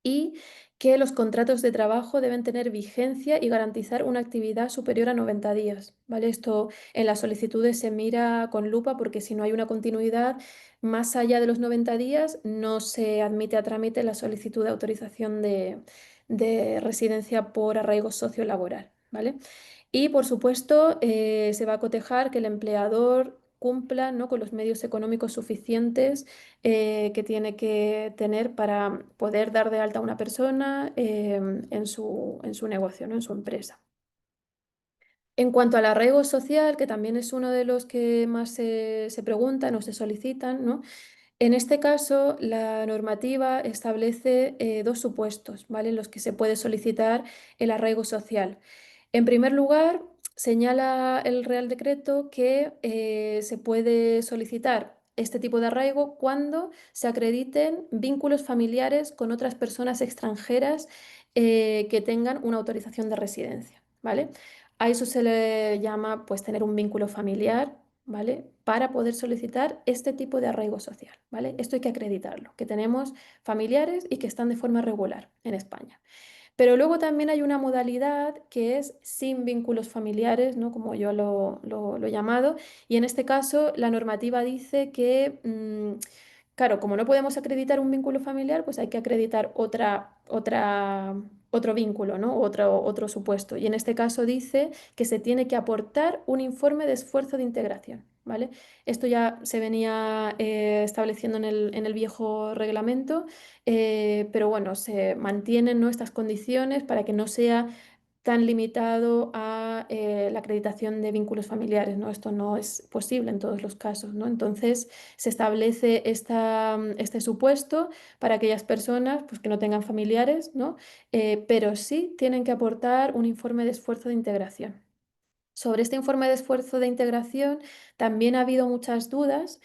y que los contratos de trabajo deben tener vigencia y garantizar una actividad superior a 90 días, ¿vale? Esto en las solicitudes se mira con lupa porque si no hay una continuidad más allá de los 90 días no se admite a trámite la solicitud de autorización de residencia por arraigo sociolaboral, ¿vale? Y por supuesto se va a cotejar que el empleador cumpla, ¿no?, con los medios económicos suficientes que tiene que tener para poder dar de alta a una persona en su negocio, ¿no?, en su empresa. En cuanto al arraigo social, que también es uno de los que más se preguntan o se solicitan, ¿no? En este caso, la normativa establece dos supuestos, ¿vale?, en los que se puede solicitar el arraigo social. En primer lugar, señala el Real Decreto que se puede solicitar este tipo de arraigo cuando se acrediten vínculos familiares con otras personas extranjeras que tengan una autorización de residencia, ¿vale? A eso se le llama, pues, tener un vínculo familiar, ¿vale?, para poder solicitar este tipo de arraigo social, ¿vale? Esto hay que acreditarlo, que tenemos familiares y que están de forma regular en España. Pero luego también hay una modalidad que es sin vínculos familiares, ¿no?, como yo lo he llamado, y en este caso la normativa dice que, claro, como no podemos acreditar un vínculo familiar, pues hay que acreditar otro vínculo, ¿no?, otro supuesto. Y en este caso dice que se tiene que aportar un informe de esfuerzo de integración, ¿vale? Esto ya se venía estableciendo en el viejo reglamento, pero bueno, se mantienen, ¿no?, estas condiciones para que no sea tan limitado a la acreditación de vínculos familiares, ¿no? Esto no es posible en todos los casos, ¿no? Entonces se establece este supuesto para aquellas personas, pues, que no tengan familiares, ¿no? Pero sí tienen que aportar un informe de esfuerzo de integración. Sobre este informe de esfuerzo de integración también ha habido muchas dudas,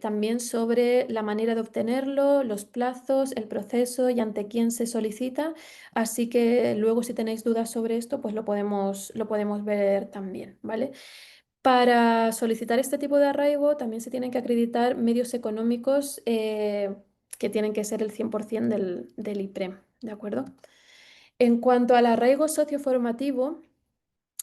también sobre la manera de obtenerlo, los plazos, el proceso y ante quién se solicita. Así que luego, si tenéis dudas sobre esto, pues lo podemos ver también, ¿vale? Para solicitar este tipo de arraigo también se tienen que acreditar medios económicos que tienen que ser el 100% del IPREM, ¿de acuerdo? En cuanto al arraigo socioformativo,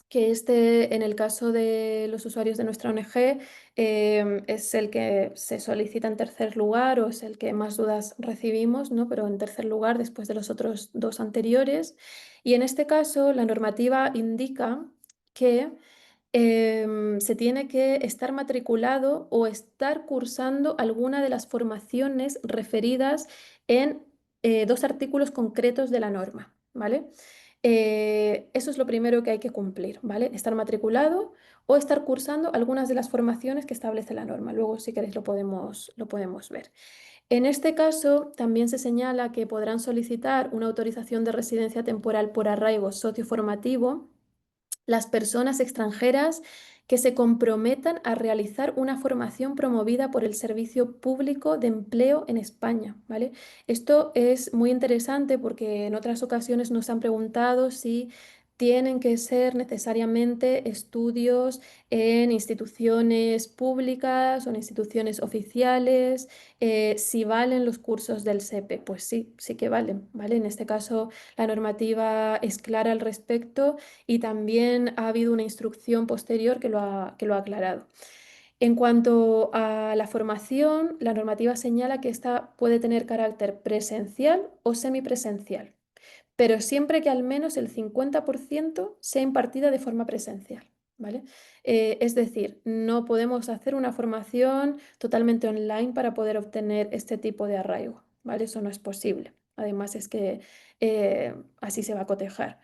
que este, en el caso de los usuarios de nuestra ONG, es el que se solicita en tercer lugar o es el que más dudas recibimos, ¿no?, pero en tercer lugar después de los otros dos anteriores. Y en este caso, la normativa indica que se tiene que estar matriculado o estar cursando alguna de las formaciones referidas en dos artículos concretos de la norma, ¿vale? Eso es lo primero que hay que cumplir, ¿vale? Estar matriculado o estar cursando algunas de las formaciones que establece la norma. Luego, si queréis, lo podemos ver. En este caso, también se señala que podrán solicitar una autorización de residencia temporal por arraigo socioformativo las personas extranjeras que se comprometan a realizar una formación promovida por el Servicio Público de Empleo en España, ¿vale? Esto es muy interesante porque en otras ocasiones nos han preguntado si tienen que ser necesariamente estudios en instituciones públicas o en instituciones oficiales, si valen los cursos del SEPE. Pues sí, sí que valen, ¿vale? En este caso, la normativa es clara al respecto y también ha habido una instrucción posterior que lo ha aclarado. En cuanto a la formación, la normativa señala que esta puede tener carácter presencial o semipresencial, pero siempre que al menos el 50% sea impartida de forma presencial, ¿vale? Es decir, no podemos hacer una formación totalmente online para poder obtener este tipo de arraigo, ¿vale? Eso no es posible. Además, es que así se va a cotejar.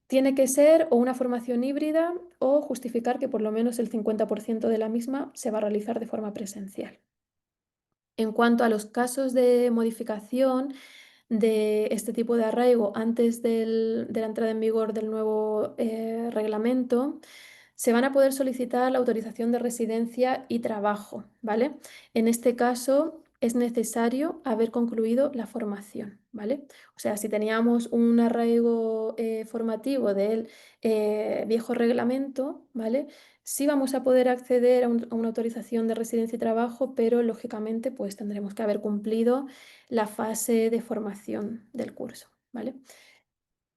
Tiene que ser o una formación híbrida o justificar que por lo menos el 50% de la misma se va a realizar de forma presencial. En cuanto a los casos de modificación de este tipo de arraigo antes de la entrada en vigor del nuevo reglamento, se van a poder solicitar la autorización de residencia y trabajo, ¿vale? En este caso es necesario haber concluido la formación, ¿vale? O sea, si teníamos un arraigo formativo del viejo reglamento, ¿vale? Sí vamos a poder acceder a una autorización de residencia y trabajo, pero lógicamente pues tendremos que haber cumplido la fase de formación del curso, ¿vale?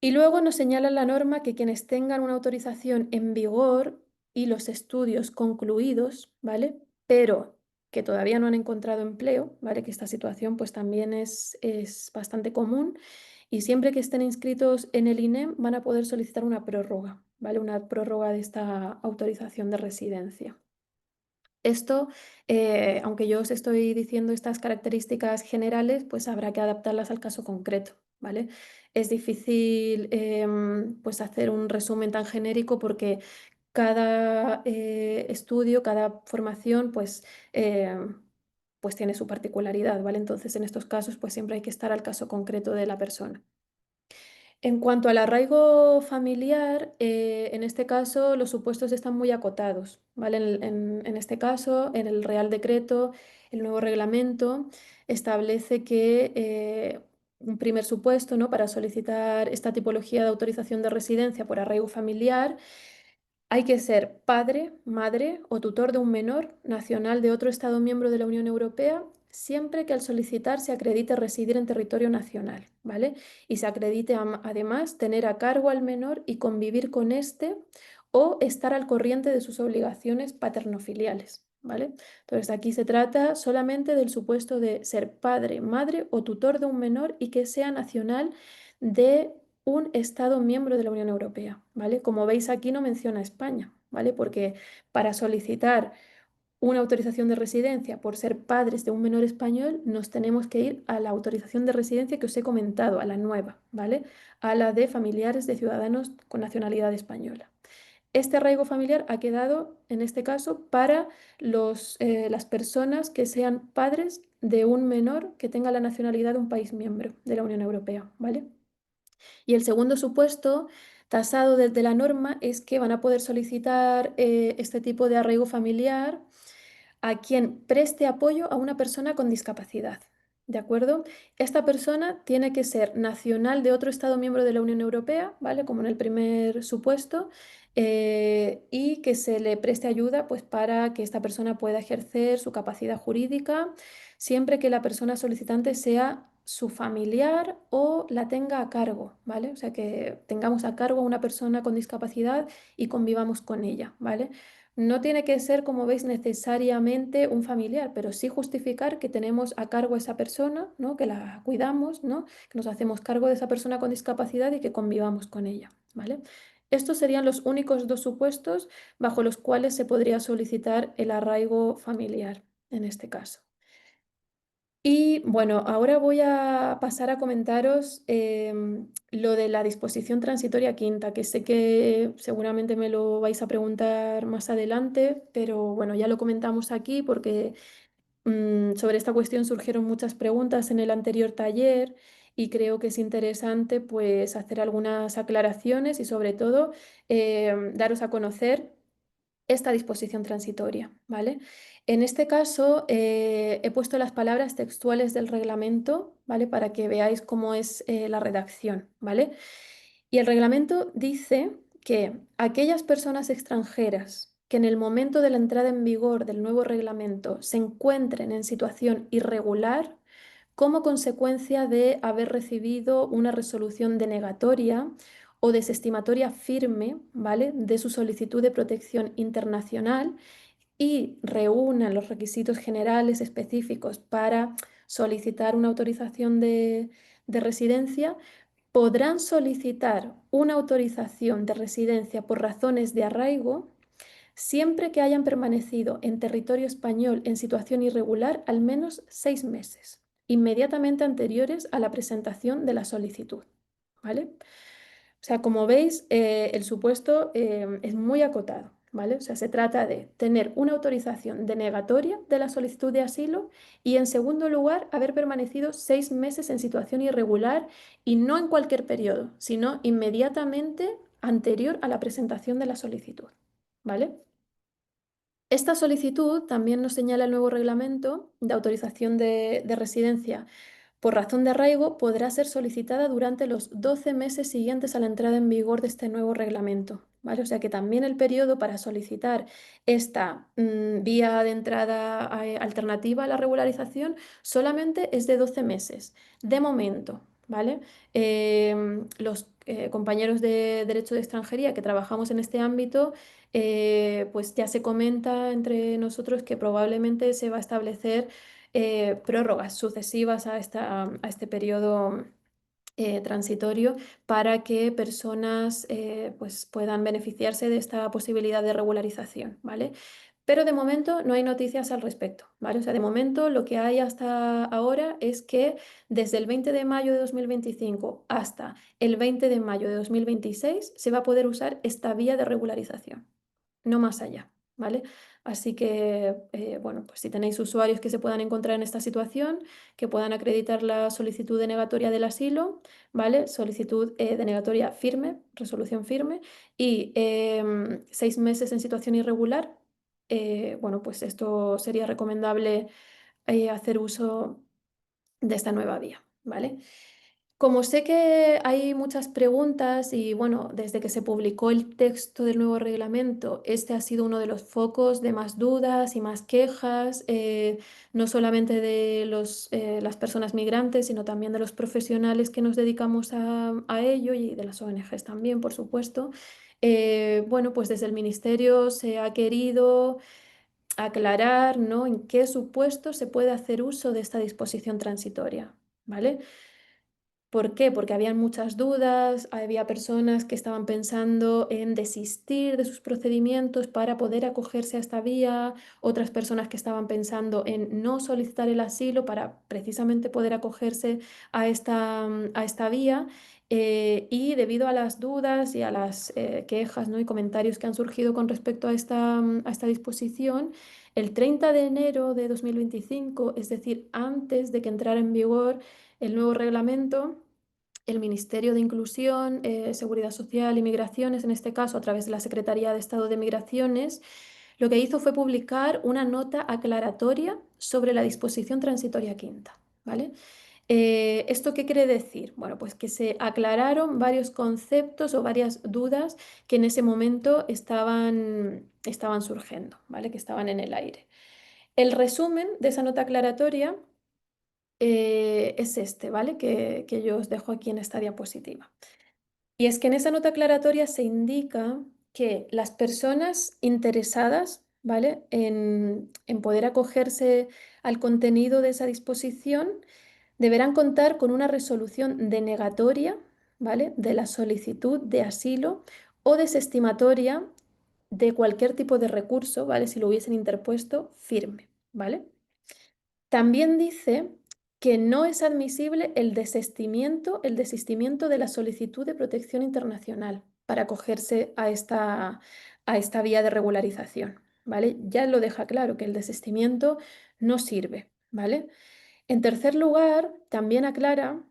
Y luego nos señala la norma que quienes tengan una autorización en vigor y los estudios concluidos, ¿vale? Pero que todavía no han encontrado empleo, ¿vale? Que esta situación pues también es bastante común y siempre que estén inscritos en el INEM van a poder solicitar una prórroga, ¿vale? Una prórroga de esta autorización de residencia. Esto, aunque yo os estoy diciendo estas características generales, pues habrá que adaptarlas al caso concreto, ¿vale? Es difícil pues hacer un resumen tan genérico porque cada estudio, cada formación, pues tiene su particularidad, ¿vale? Entonces, en estos casos, pues siempre hay que estar al caso concreto de la persona. En cuanto al arraigo familiar, en este caso los supuestos están muy acotados, ¿vale? En este caso, en el Real Decreto, el nuevo reglamento establece que un primer supuesto, ¿no? Para solicitar esta tipología de autorización de residencia por arraigo familiar hay que ser padre, madre o tutor de un menor nacional de otro Estado miembro de la Unión Europea, siempre que al solicitar se acredite residir en territorio nacional, ¿vale? Y se acredite además tener a cargo al menor y convivir con éste o estar al corriente de sus obligaciones paternofiliales, ¿vale? Entonces aquí se trata solamente del supuesto de ser padre, madre o tutor de un menor y que sea nacional de un Estado miembro de la Unión Europea, ¿vale? Como veis aquí no menciona España, ¿vale? Porque para solicitar una autorización de residencia por ser padres de un menor español, nos tenemos que ir a la autorización de residencia que os he comentado, a la nueva, ¿vale? A la de familiares de ciudadanos con nacionalidad española. Este arraigo familiar ha quedado, en este caso, para las personas que sean padres de un menor que tenga la nacionalidad de un país miembro de la Unión Europea, ¿vale? Y el segundo supuesto tasado desde la norma es que van a poder solicitar este tipo de arraigo familiar a quien preste apoyo a una persona con discapacidad. ¿De acuerdo? Esta persona tiene que ser nacional de otro Estado miembro de la Unión Europea, ¿vale? Como en el primer supuesto, y que se le preste ayuda pues, para que esta persona pueda ejercer su capacidad jurídica, siempre que la persona solicitante sea su familiar o la tenga a cargo, ¿vale? O sea, que tengamos a cargo a una persona con discapacidad y convivamos con ella, ¿vale? No tiene que ser, como veis, necesariamente un familiar, pero sí justificar que tenemos a cargo a esa persona, ¿no? Que la cuidamos, ¿no? Que nos hacemos cargo de esa persona con discapacidad y que convivamos con ella, ¿vale? Estos serían los únicos dos supuestos bajo los cuales se podría solicitar el arraigo familiar en este caso. Y bueno, ahora voy a pasar a comentaros lo de la disposición transitoria quinta, que sé que seguramente me lo vais a preguntar más adelante, pero bueno, ya lo comentamos aquí porque sobre esta cuestión surgieron muchas preguntas en el anterior taller y creo que es interesante pues hacer algunas aclaraciones y sobre todo daros a conocer esta disposición transitoria, ¿vale? En este caso, he puesto las palabras textuales del reglamento, ¿vale? Para que veáis cómo es la redacción, ¿vale? Y el reglamento dice que aquellas personas extranjeras que en el momento de la entrada en vigor del nuevo reglamento se encuentren en situación irregular como consecuencia de haber recibido una resolución denegatoria o desestimatoria firme, ¿vale? De su solicitud de protección internacional y reúnan los requisitos generales específicos para solicitar una autorización de residencia, podrán solicitar una autorización de residencia por razones de arraigo siempre que hayan permanecido en territorio español en situación irregular al menos 6 meses, inmediatamente anteriores a la presentación de la solicitud. ¿Vale? O sea, como veis, el supuesto es muy acotado, ¿vale? O sea, se trata de tener una autorización denegatoria de la solicitud de asilo y, en segundo lugar, haber permanecido 6 meses en situación irregular y no en cualquier periodo, sino inmediatamente anterior a la presentación de la solicitud, ¿vale? Esta solicitud también nos señala el nuevo reglamento de autorización de residencia por razón de arraigo podrá ser solicitada durante los 12 meses siguientes a la entrada en vigor de este nuevo reglamento, ¿vale? O sea que también el periodo para solicitar esta vía de entrada alternativa a la regularización solamente es de 12 meses, de momento, ¿vale? Los compañeros de Derecho de Extranjería que trabajamos en este ámbito, pues ya se comenta entre nosotros que probablemente se va a establecer prórrogas sucesivas a este periodo transitorio para que personas pues puedan beneficiarse de esta posibilidad de regularización, ¿vale? Pero de momento no hay noticias al respecto, ¿vale? O sea, de momento lo que hay hasta ahora es que desde el 20 de mayo de 2025 hasta el 20 de mayo de 2026 se va a poder usar esta vía de regularización, no más allá, ¿vale? Así que, bueno, pues si tenéis usuarios que se puedan encontrar en esta situación, que puedan acreditar la solicitud denegatoria del asilo, ¿vale? Solicitud denegatoria firme, resolución firme, y 6 meses en situación irregular, bueno, pues esto sería recomendable hacer uso de esta nueva vía, ¿vale? Como sé que hay muchas preguntas y bueno, desde que se publicó el texto del nuevo reglamento, este ha sido uno de los focos de más dudas y más quejas, no solamente de las personas migrantes, sino también de los profesionales que nos dedicamos a ello y de las ONGs también, por supuesto. Bueno, pues desde el Ministerio se ha querido aclarar, ¿no?, en qué supuestos se puede hacer uso de esta disposición transitoria, ¿vale? ¿Por qué? Porque habían muchas dudas, había personas que estaban pensando en desistir de sus procedimientos para poder acogerse a esta vía, otras personas que estaban pensando en no solicitar el asilo para precisamente poder acogerse a esta vía. Y debido a las dudas y a las quejas, ¿no?, y comentarios que han surgido con respecto a esta disposición, el 30 de enero de 2025, es decir, antes de que entrara en vigor el nuevo reglamento, el Ministerio de Inclusión, Seguridad Social y Migraciones, en este caso a través de la Secretaría de Estado de Migraciones, lo que hizo fue publicar una nota aclaratoria sobre la disposición transitoria quinta, ¿vale? ¿Esto qué quiere decir? Bueno, pues que se aclararon varios conceptos o varias dudas que en ese momento estaban surgiendo, ¿vale? Que estaban en el aire. El resumen de esa nota aclaratoria es este, ¿vale? Que yo os dejo aquí en esta diapositiva. Y es que en esa nota aclaratoria se indica que las personas interesadas, ¿vale?, en poder acogerse al contenido de esa disposición deberán contar con una resolución denegatoria, ¿vale?, de la solicitud de asilo o desestimatoria de cualquier tipo de recurso, ¿vale?, si lo hubiesen interpuesto, firme, ¿vale? También dice que no es admisible el desistimiento de la solicitud de protección internacional para acogerse a esta vía de regularización, ¿vale? Ya lo deja claro que el desistimiento no sirve, ¿vale? En tercer lugar, también aclara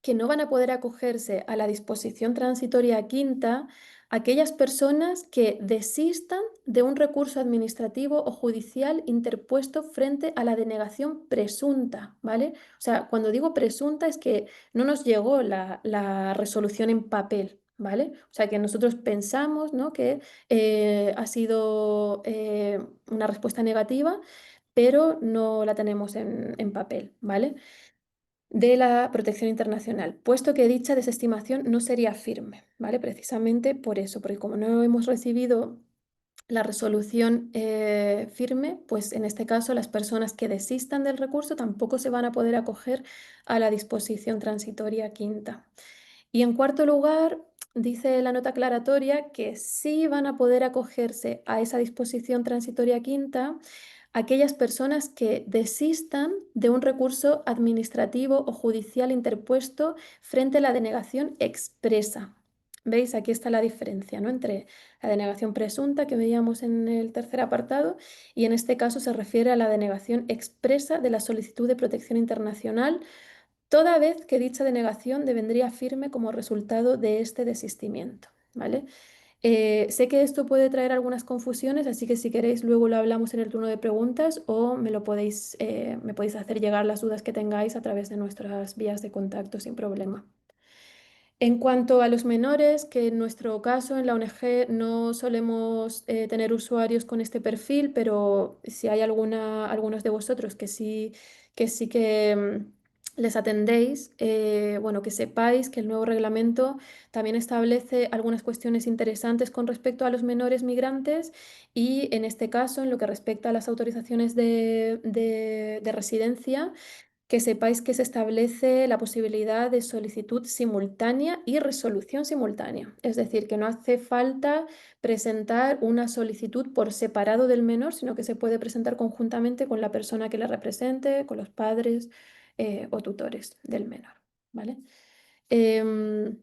que no van a poder acogerse a la disposición transitoria quinta aquellas personas que desistan de un recurso administrativo o judicial interpuesto frente a la denegación presunta, ¿vale? O sea, cuando digo presunta es que no nos llegó la resolución en papel, ¿vale? O sea, que nosotros pensamos, ¿no?, que ha sido una respuesta negativa, pero no la tenemos en papel, ¿vale?, de la protección internacional, puesto que dicha desestimación no sería firme, ¿vale? Precisamente por eso, porque como no hemos recibido la resolución firme, pues en este caso las personas que desistan del recurso tampoco se van a poder acoger a la disposición transitoria quinta. Y en cuarto lugar, dice la nota aclaratoria que sí van a poder acogerse a esa disposición transitoria quinta aquellas personas que desistan de un recurso administrativo o judicial interpuesto frente a la denegación expresa. ¿Veis? Aquí está la diferencia, ¿no?, entre la denegación presunta que veíamos en el tercer apartado y en este caso se refiere a la denegación expresa de la solicitud de protección internacional, toda vez que dicha denegación devendría firme como resultado de este desistimiento, ¿vale? Sé que esto puede traer algunas confusiones, así que si queréis luego lo hablamos en el turno de preguntas o me podéis hacer llegar las dudas que tengáis a través de nuestras vías de contacto sin problema. En cuanto a los menores, que en nuestro caso en la ONG no solemos tener usuarios con este perfil, pero si hay algunos de vosotros que sí que les atendéis, bueno, que sepáis que el nuevo reglamento también establece algunas cuestiones interesantes con respecto a los menores migrantes y en este caso, en lo que respecta a las autorizaciones de residencia, que sepáis que se establece la posibilidad de solicitud simultánea y resolución simultánea. Es decir, que no hace falta presentar una solicitud por separado del menor, sino que se puede presentar conjuntamente con la persona que le represente, con los padres o tutores del menor. ¿Vale? Em,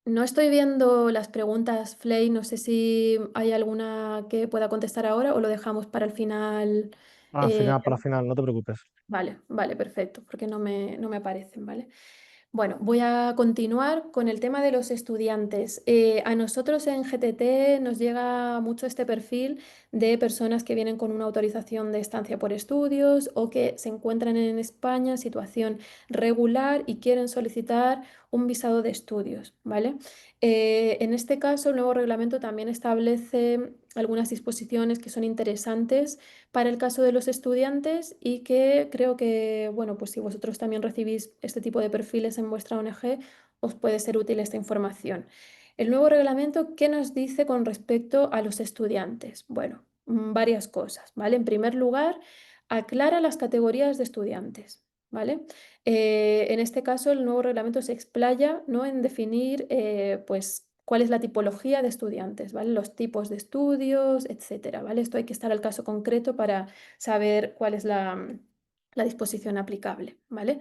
no estoy viendo las preguntas, Flay. No sé si hay alguna que pueda contestar ahora o lo dejamos para el final. Al Eh, final, para final, no te preocupes. vale, vale, perfecto, porque no me aparecen, ¿vale? Bueno, voy a continuar con el tema de los estudiantes. A nosotros en GTT nos llega mucho este perfil de personas que vienen con una autorización de estancia por estudios o que se encuentran en España en situación regular y quieren solicitar un visado de estudios, ¿vale? En este caso, el nuevo reglamento también establece algunas disposiciones que son interesantes para el caso de los estudiantes y que creo que, bueno, pues si vosotros también recibís este tipo de perfiles en vuestra ONG, os puede ser útil esta información. El nuevo reglamento, ¿qué nos dice con respecto a los estudiantes? Bueno, varias cosas, ¿vale? En primer lugar, aclara las categorías de estudiantes, ¿vale? En este caso, el nuevo reglamento se explaya, ¿no?, en definir, pues, cuál es la tipología de estudiantes, ¿vale? Los tipos de estudios, etcétera, ¿vale? Esto hay que estar al caso concreto para saber cuál es la disposición aplicable, ¿vale?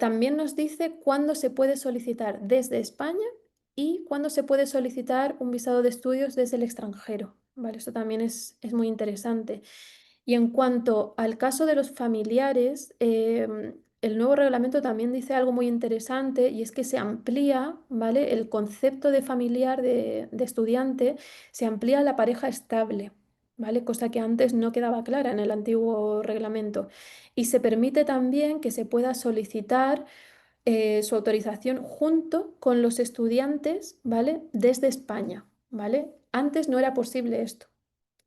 También nos dice cuándo se puede solicitar desde España y cuándo se puede solicitar un visado de estudios desde el extranjero, ¿vale? Esto también es muy interesante. Y en cuanto al caso de los familiares, el nuevo reglamento también dice algo muy interesante y es que se amplía, ¿vale? El concepto de familiar de estudiante, se amplía a la pareja estable, ¿vale? Cosa que antes no quedaba clara en el antiguo reglamento. Y se permite también que se pueda solicitar su autorización junto con los estudiantes, ¿vale? Desde España, ¿vale? Antes no era posible esto.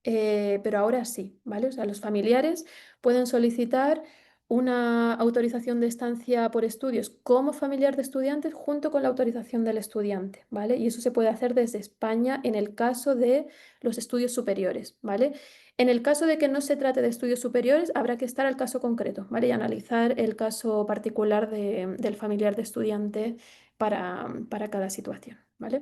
Pero ahora sí, ¿vale? O sea, los familiares pueden solicitar una autorización de estancia por estudios como familiar de estudiantes junto con la autorización del estudiante, ¿vale? Y eso se puede hacer desde España en el caso de los estudios superiores, ¿vale? En el caso de que no se trate de estudios superiores, habrá que estar al caso concreto, ¿vale? Y analizar el caso particular del familiar de estudiante para cada situación, ¿vale?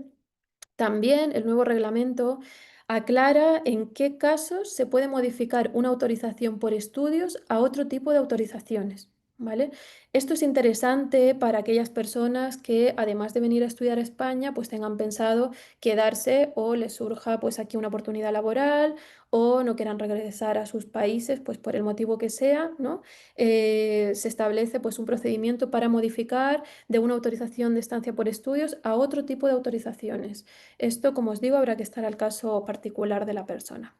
También el nuevo reglamento aclara en qué casos se puede modificar una autorización por estudios a otro tipo de autorizaciones, ¿vale? Esto es interesante para aquellas personas que, además de venir a estudiar a España, pues tengan pensado quedarse o les surja pues aquí una oportunidad laboral o no quieran regresar a sus países, pues por el motivo que sea, ¿no? Se establece pues un procedimiento para modificar de una autorización de estancia por estudios a otro tipo de autorizaciones. Esto, como os digo, habrá que estar al caso particular de la persona.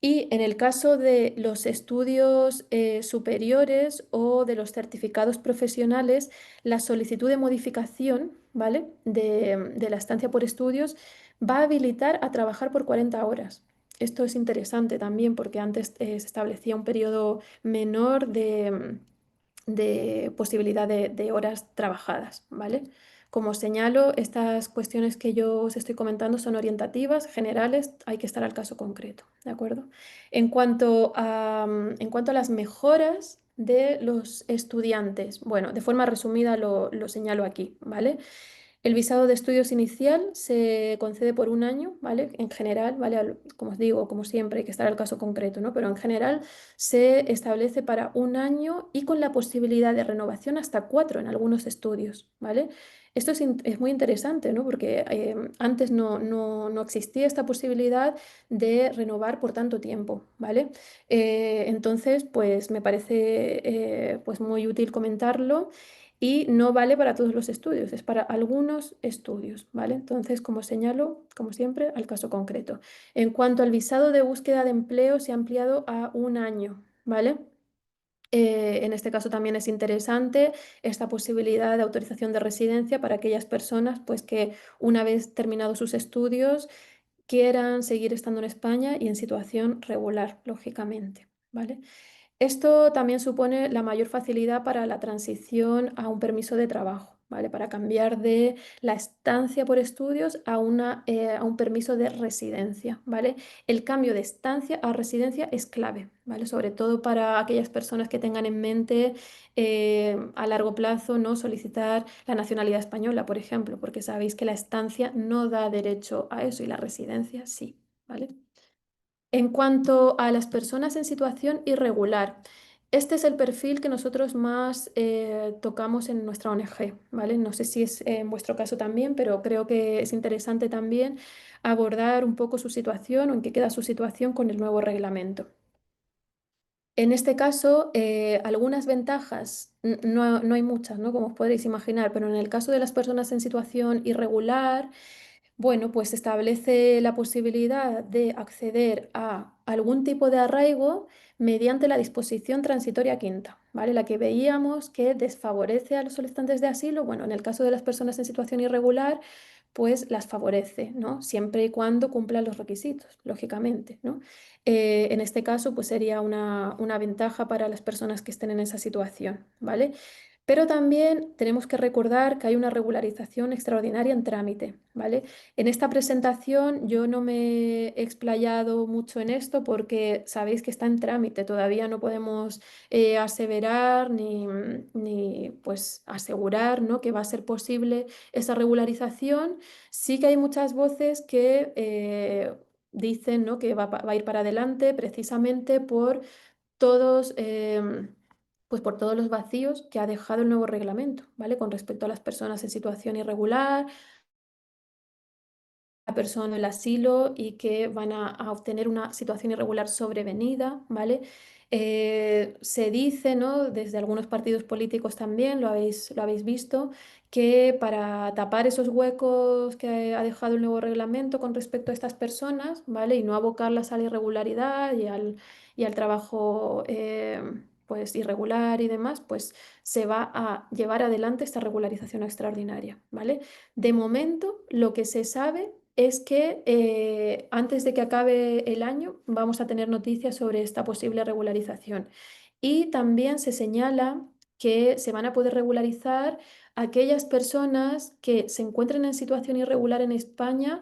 Y en el caso de los estudios superiores o de los certificados profesionales, la solicitud de modificación, ¿vale?, de la estancia por estudios va a habilitar a trabajar por 40 horas. Esto es interesante también porque antes se establecía un periodo menor de posibilidad de horas trabajadas, ¿vale? Como señalo, estas cuestiones que yo os estoy comentando son orientativas, generales, hay que estar al caso concreto, ¿de acuerdo? En cuanto a las mejoras de los estudiantes, bueno, de forma resumida lo señalo aquí, ¿vale? El visado de estudios inicial se concede por un año, ¿vale? En general, ¿vale? Como os digo, como siempre, hay que estar al caso concreto, ¿no? Pero en general se establece para un año y con la posibilidad de renovación hasta 4 en algunos estudios, ¿vale? Esto es muy interesante, ¿no? Porque antes no existía esta posibilidad de renovar por tanto tiempo, ¿vale? Entonces, pues me parece pues muy útil comentarlo y no vale para todos los estudios, es para algunos estudios, ¿vale? Entonces, como señalo, como siempre, al caso concreto. En cuanto al visado de búsqueda de empleo, se ha ampliado a un año, ¿vale? En este caso también es interesante esta posibilidad de autorización de residencia para aquellas personas pues, que una vez terminados sus estudios quieran seguir estando en España y en situación regular, lógicamente, ¿vale? Esto también supone la mayor facilidad para la transición a un permiso de trabajo, ¿vale? ¿vale? Para cambiar de la estancia por estudios a un permiso de residencia, ¿vale? El cambio de estancia a residencia es clave, ¿vale? Sobre todo para aquellas personas que tengan en mente a largo plazo no solicitar la nacionalidad española, por ejemplo, porque sabéis que la estancia no da derecho a eso y la residencia sí, ¿vale? En cuanto a las personas en situación irregular, este es el perfil que nosotros más tocamos en nuestra ONG, ¿vale? No sé si es en vuestro caso también, pero creo que es interesante también abordar un poco su situación o en qué queda su situación con el nuevo reglamento. En este caso, algunas ventajas, no hay muchas, ¿no? Como os podréis imaginar, pero en el caso de las personas en situación irregular, bueno, pues establece la posibilidad de acceder a algún tipo de arraigo mediante la disposición transitoria quinta, ¿vale? La que veíamos que desfavorece a los solicitantes de asilo, bueno, en el caso de las personas en situación irregular, pues las favorece, ¿no? Siempre y cuando cumplan los requisitos, lógicamente, ¿no? En este caso, pues sería una ventaja para las personas que estén en esa situación, ¿vale? Pero también tenemos que recordar que hay una regularización extraordinaria en trámite, ¿vale? En esta presentación yo no me he explayado mucho en esto porque sabéis que está en trámite, todavía no podemos aseverar ni pues asegurar, ¿no? Que va a ser posible esa regularización. Sí que hay muchas voces que dicen, ¿no? Que va a ir para adelante precisamente por todos, pues por todos los vacíos que ha dejado el nuevo reglamento, ¿vale? Con respecto a las personas en situación irregular, la persona el asilo y que van a obtener una situación irregular sobrevenida, ¿vale? Se dice, ¿no? Desde algunos partidos políticos también, lo habéis visto, que para tapar esos huecos que ha dejado el nuevo reglamento con respecto a estas personas, ¿vale? Y no abocarlas a la irregularidad y al trabajo pues irregular y demás, pues se va a llevar adelante esta regularización extraordinaria, ¿vale? De momento, lo que se sabe es que antes de que acabe el año vamos a tener noticias sobre esta posible regularización. Y también se señala que se van a poder regularizar aquellas personas que se encuentren en situación irregular en España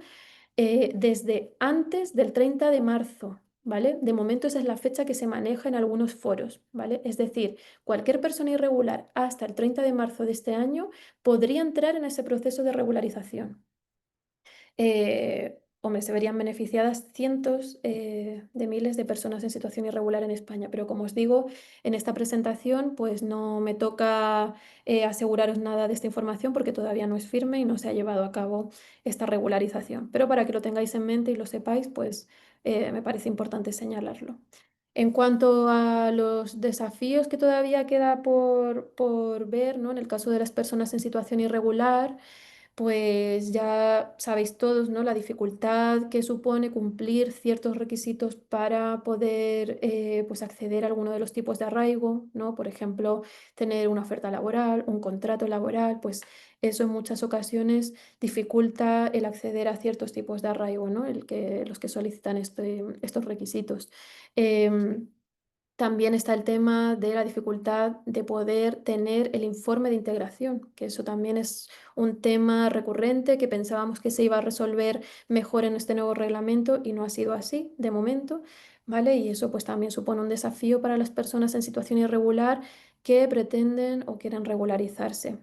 desde antes del 30 de marzo. ¿Vale? De momento esa es la fecha que se maneja en algunos foros, ¿vale? Es decir, cualquier persona irregular hasta el 30 de marzo de este año podría entrar en ese proceso de regularización. Hombre, se verían beneficiadas cientos de miles de personas en situación irregular en España, pero como os digo, en esta presentación pues no me toca aseguraros nada de esta información porque todavía no es firme y no se ha llevado a cabo esta regularización. Pero para que lo tengáis en mente y lo sepáis, pues me parece importante señalarlo. En cuanto a los desafíos que todavía queda por ver, ¿no? En el caso de las personas en situación irregular, pues ya sabéis todos, ¿no? La dificultad que supone cumplir ciertos requisitos para poder pues acceder a alguno de los tipos de arraigo, ¿no? Por ejemplo, tener una oferta laboral, un contrato laboral, pues eso en muchas ocasiones dificulta el acceder a ciertos tipos de arraigo, ¿no? Los que solicitan estos requisitos. Em, también está el tema de la dificultad de poder tener el informe de integración, que eso también es un tema recurrente que pensábamos que se iba a resolver mejor en este nuevo reglamento y no ha sido así de momento, ¿vale? Y eso pues también supone un desafío para las personas en situación irregular que pretenden o quieren regularizarse.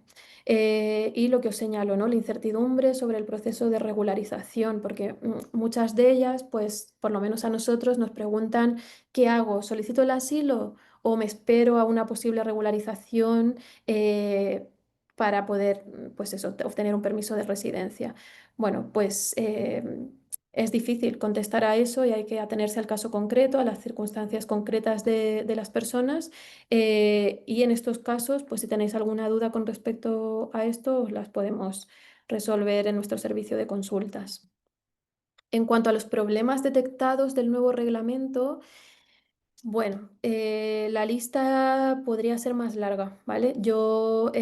Y lo que os señalo, ¿no? La incertidumbre sobre el proceso de regularización, porque muchas de ellas, pues por lo menos a nosotros nos preguntan: ¿qué hago? ¿Solicito el asilo o me espero a una posible regularización para poder, pues eso, obtener un permiso de residencia? Bueno, pues es difícil contestar a eso y hay que atenerse al caso concreto, a las circunstancias concretas de las personas. Y en estos casos, pues si tenéis alguna duda con respecto a esto, os las podemos resolver en nuestro servicio de consultas. En cuanto a los problemas detectados del nuevo reglamento, bueno, la lista podría ser más larga, ¿vale? Yo,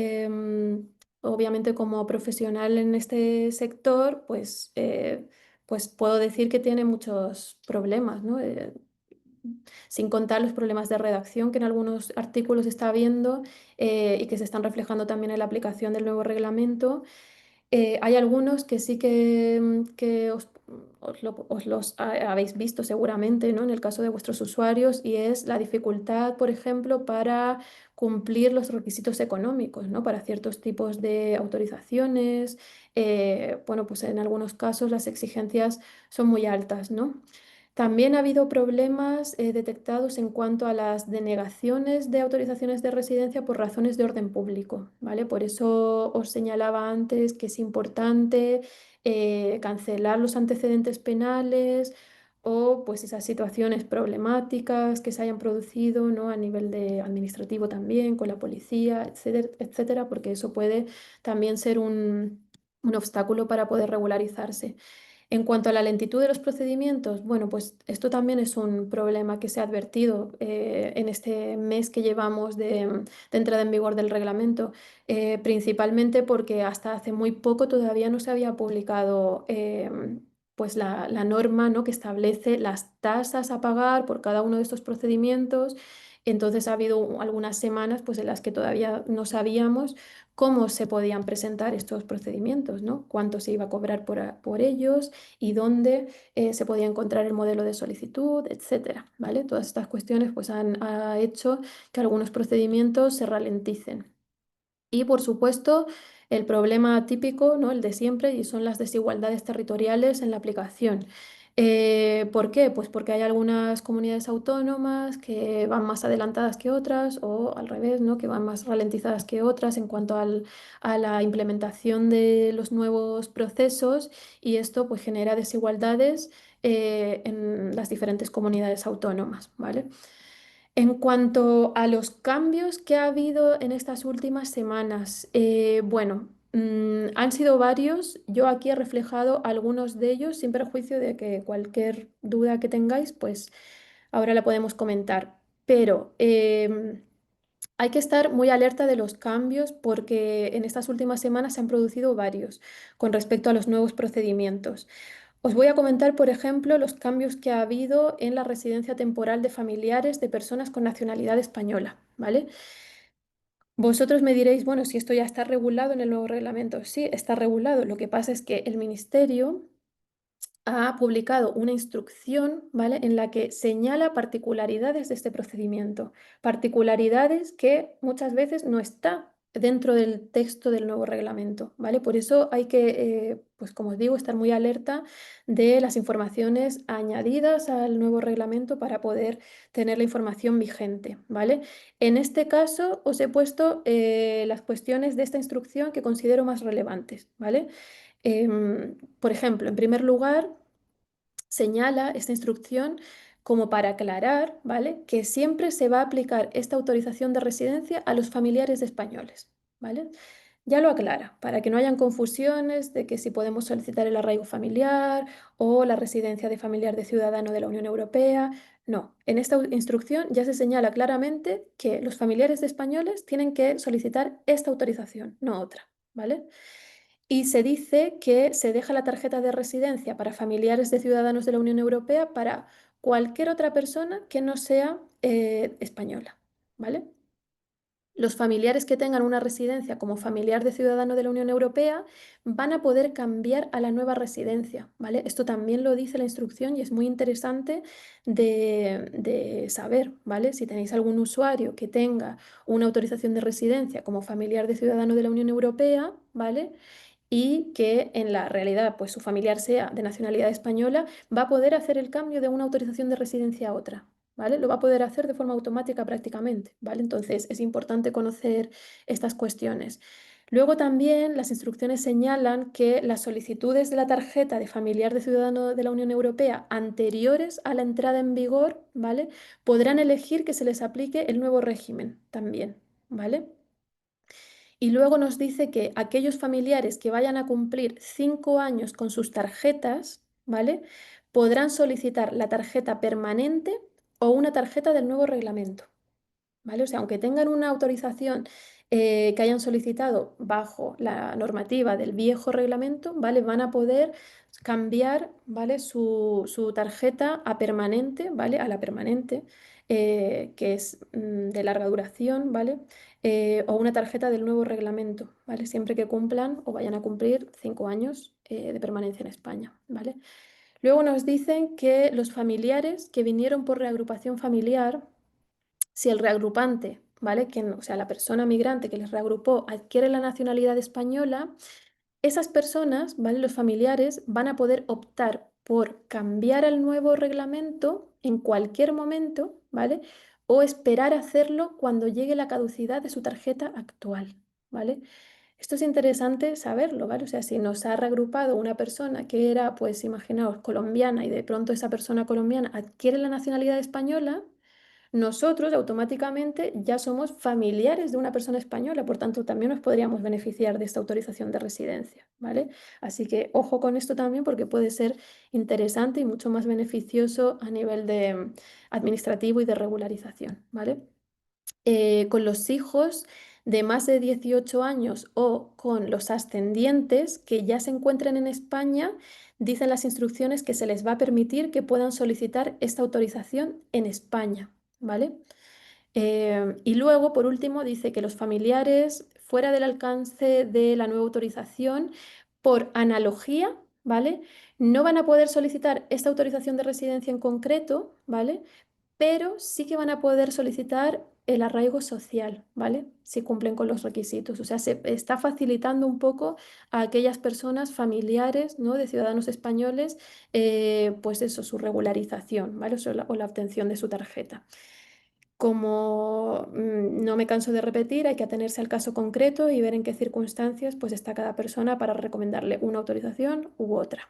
obviamente, como profesional en este sector, pues puedo decir que tiene muchos problemas, ¿no? sin contar los problemas de redacción que en algunos artículos está habiendo y que se están reflejando también en la aplicación del nuevo reglamento. Hay algunos que sí que os los habéis visto seguramente, ¿no? En el caso de vuestros usuarios, y es la dificultad, por ejemplo, para cumplir los requisitos económicos, ¿no? Para ciertos tipos de autorizaciones. Bueno, pues en algunos casos las exigencias son muy altas, ¿no? También ha habido problemas detectados en cuanto a las denegaciones de autorizaciones de residencia por razones de orden público, ¿vale? Por eso os señalaba antes que es importante cancelar los antecedentes penales o pues esas situaciones problemáticas que se hayan producido, ¿no? A nivel de administrativo también, con la policía, etcétera, etcétera, porque eso puede también ser un obstáculo para poder regularizarse. En cuanto a la lentitud de los procedimientos, bueno, pues esto también es un problema que se ha advertido en este mes que llevamos de entrada en vigor del reglamento, principalmente porque hasta hace muy poco todavía no se había publicado pues la norma, ¿no? Que establece las tasas a pagar por cada uno de estos procedimientos. Entonces ha habido algunas semanas pues, en las que todavía no sabíamos cómo se podían presentar estos procedimientos, ¿no? Cuánto se iba a cobrar por ellos y dónde se podía encontrar el modelo de solicitud, etcétera, ¿vale? Todas estas cuestiones pues, ha hecho que algunos procedimientos se ralenticen. Y por supuesto, el problema típico, ¿no? El de siempre, y son las desigualdades territoriales en la aplicación. ¿Por qué? Pues porque hay algunas comunidades autónomas que van más adelantadas que otras o al revés, ¿no? Que van más ralentizadas que otras en cuanto a la implementación de los nuevos procesos y esto pues genera desigualdades en las diferentes comunidades autónomas, ¿vale? En cuanto a los cambios que ha habido en estas últimas semanas, bueno, han sido varios. Yo aquí he reflejado algunos de ellos sin perjuicio de que cualquier duda que tengáis, pues ahora la podemos comentar. Pero hay que estar muy alerta de los cambios porque en estas últimas semanas se han producido varios con respecto a los nuevos procedimientos. Os voy a comentar, por ejemplo, los cambios que ha habido en la residencia temporal de familiares de personas con nacionalidad española, ¿vale? Vosotros me diréis, bueno, si esto ya está regulado en el nuevo reglamento. Sí, está regulado. Lo que pasa es que el Ministerio ha publicado una instrucción, ¿vale? En la que señala particularidades de este procedimiento, particularidades que muchas veces no está dentro del texto del nuevo reglamento, ¿vale? Por eso hay que, pues como os digo, estar muy alerta de las informaciones añadidas al nuevo reglamento para poder tener la información vigente, ¿vale? En este caso os he puesto las cuestiones de esta instrucción que considero más relevantes, ¿vale? Por ejemplo, en primer lugar, señala esta instrucción como para aclarar, ¿vale? Que siempre se va a aplicar esta autorización de residencia a los familiares de españoles, ¿vale? Ya lo aclara, para que no hayan confusiones de que si podemos solicitar el arraigo familiar o la residencia de familiar de ciudadano de la Unión Europea. No, en esta instrucción ya se señala claramente que los familiares de españoles tienen que solicitar esta autorización, no otra, ¿vale? Y se dice que se deja la tarjeta de residencia para familiares de ciudadanos de la Unión Europea para cualquier otra persona que no sea española, ¿vale? Los familiares que tengan una residencia como familiar de ciudadano de la Unión Europea van a poder cambiar a la nueva residencia, ¿vale? Esto también lo dice la instrucción y es muy interesante de saber, ¿vale? Si tenéis algún usuario que tenga una autorización de residencia como familiar de ciudadano de la Unión Europea, ¿vale? Y que en la realidad pues su familiar sea de nacionalidad española, va a poder hacer el cambio de una autorización de residencia a otra, ¿vale? Lo va a poder hacer de forma automática prácticamente, ¿vale? Entonces es importante conocer estas cuestiones. Luego también las instrucciones señalan que las solicitudes de la tarjeta de familiar de ciudadano de la Unión Europea anteriores a la entrada en vigor, ¿vale? Podrán elegir que se les aplique el nuevo régimen también, ¿vale? Y luego nos dice que aquellos familiares que vayan a cumplir 5 años con sus tarjetas, ¿vale? Podrán solicitar la tarjeta permanente o una tarjeta del nuevo reglamento, ¿vale? O sea, aunque tengan una autorización que hayan solicitado bajo la normativa del viejo reglamento, ¿vale? Van a poder cambiar, ¿vale? Su tarjeta a permanente, ¿vale? A la permanente, que es de larga duración, ¿vale? O una tarjeta del nuevo reglamento, ¿vale? Siempre que cumplan o vayan a cumplir 5 años de permanencia en España, ¿vale? Luego nos dicen que los familiares que vinieron por reagrupación familiar, si el reagrupante, ¿vale? O sea, la persona migrante que les reagrupó adquiere la nacionalidad española, esas personas, ¿vale? Los familiares van a poder optar por cambiar al nuevo reglamento en cualquier momento, ¿vale? O esperar a hacerlo cuando llegue la caducidad de su tarjeta actual, ¿vale? Esto es interesante saberlo, ¿vale? O sea, si nos ha reagrupado una persona que era, pues imaginaos, colombiana y de pronto esa persona colombiana adquiere la nacionalidad española, nosotros automáticamente ya somos familiares de una persona española, por tanto también nos podríamos beneficiar de esta autorización de residencia, ¿vale? Así que ojo con esto también porque puede ser interesante y mucho más beneficioso a nivel de administrativo y de regularización, ¿vale? Con los hijos de más de 18 años o con los ascendientes que ya se encuentren en España, dicen las instrucciones que se les va a permitir que puedan solicitar esta autorización en España, ¿vale? Y luego, por último, dice que los familiares fuera del alcance de la nueva autorización, por analogía, ¿vale? No van a poder solicitar esta autorización de residencia en concreto, ¿vale? Pero sí que van a poder solicitar el arraigo social, ¿vale? Si cumplen con los requisitos. O sea, se está facilitando un poco a aquellas personas familiares, ¿no? De ciudadanos españoles, pues eso, su regularización, ¿vale? O la obtención de su tarjeta. Como no me canso de repetir, hay que atenerse al caso concreto y ver en qué circunstancias pues está cada persona para recomendarle una autorización u otra.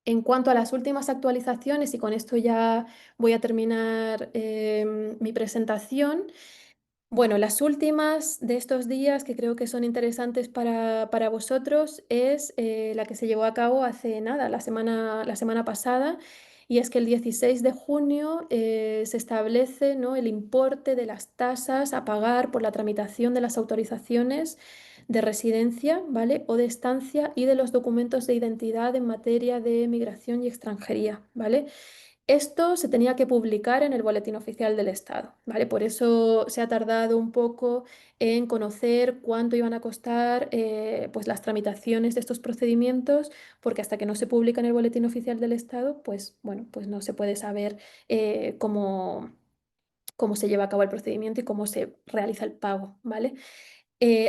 En cuanto a las últimas actualizaciones, y con esto ya voy a terminar mi presentación, bueno, las últimas de estos días que creo que son interesantes para vosotros es la que se llevó a cabo hace nada, la semana pasada, y es que el 16 de junio se establece, ¿no? El importe de las tasas a pagar por la tramitación de las autorizaciones de residencia, ¿vale? O de estancia y de los documentos de identidad en materia de migración y extranjería, ¿vale? Esto se tenía que publicar en el Boletín Oficial del Estado, ¿vale? Por eso se ha tardado un poco en conocer cuánto iban a costar pues las tramitaciones de estos procedimientos, porque hasta que no se publica en el Boletín Oficial del Estado, pues bueno, pues no se puede saber cómo se lleva a cabo el procedimiento y cómo se realiza el pago, ¿vale?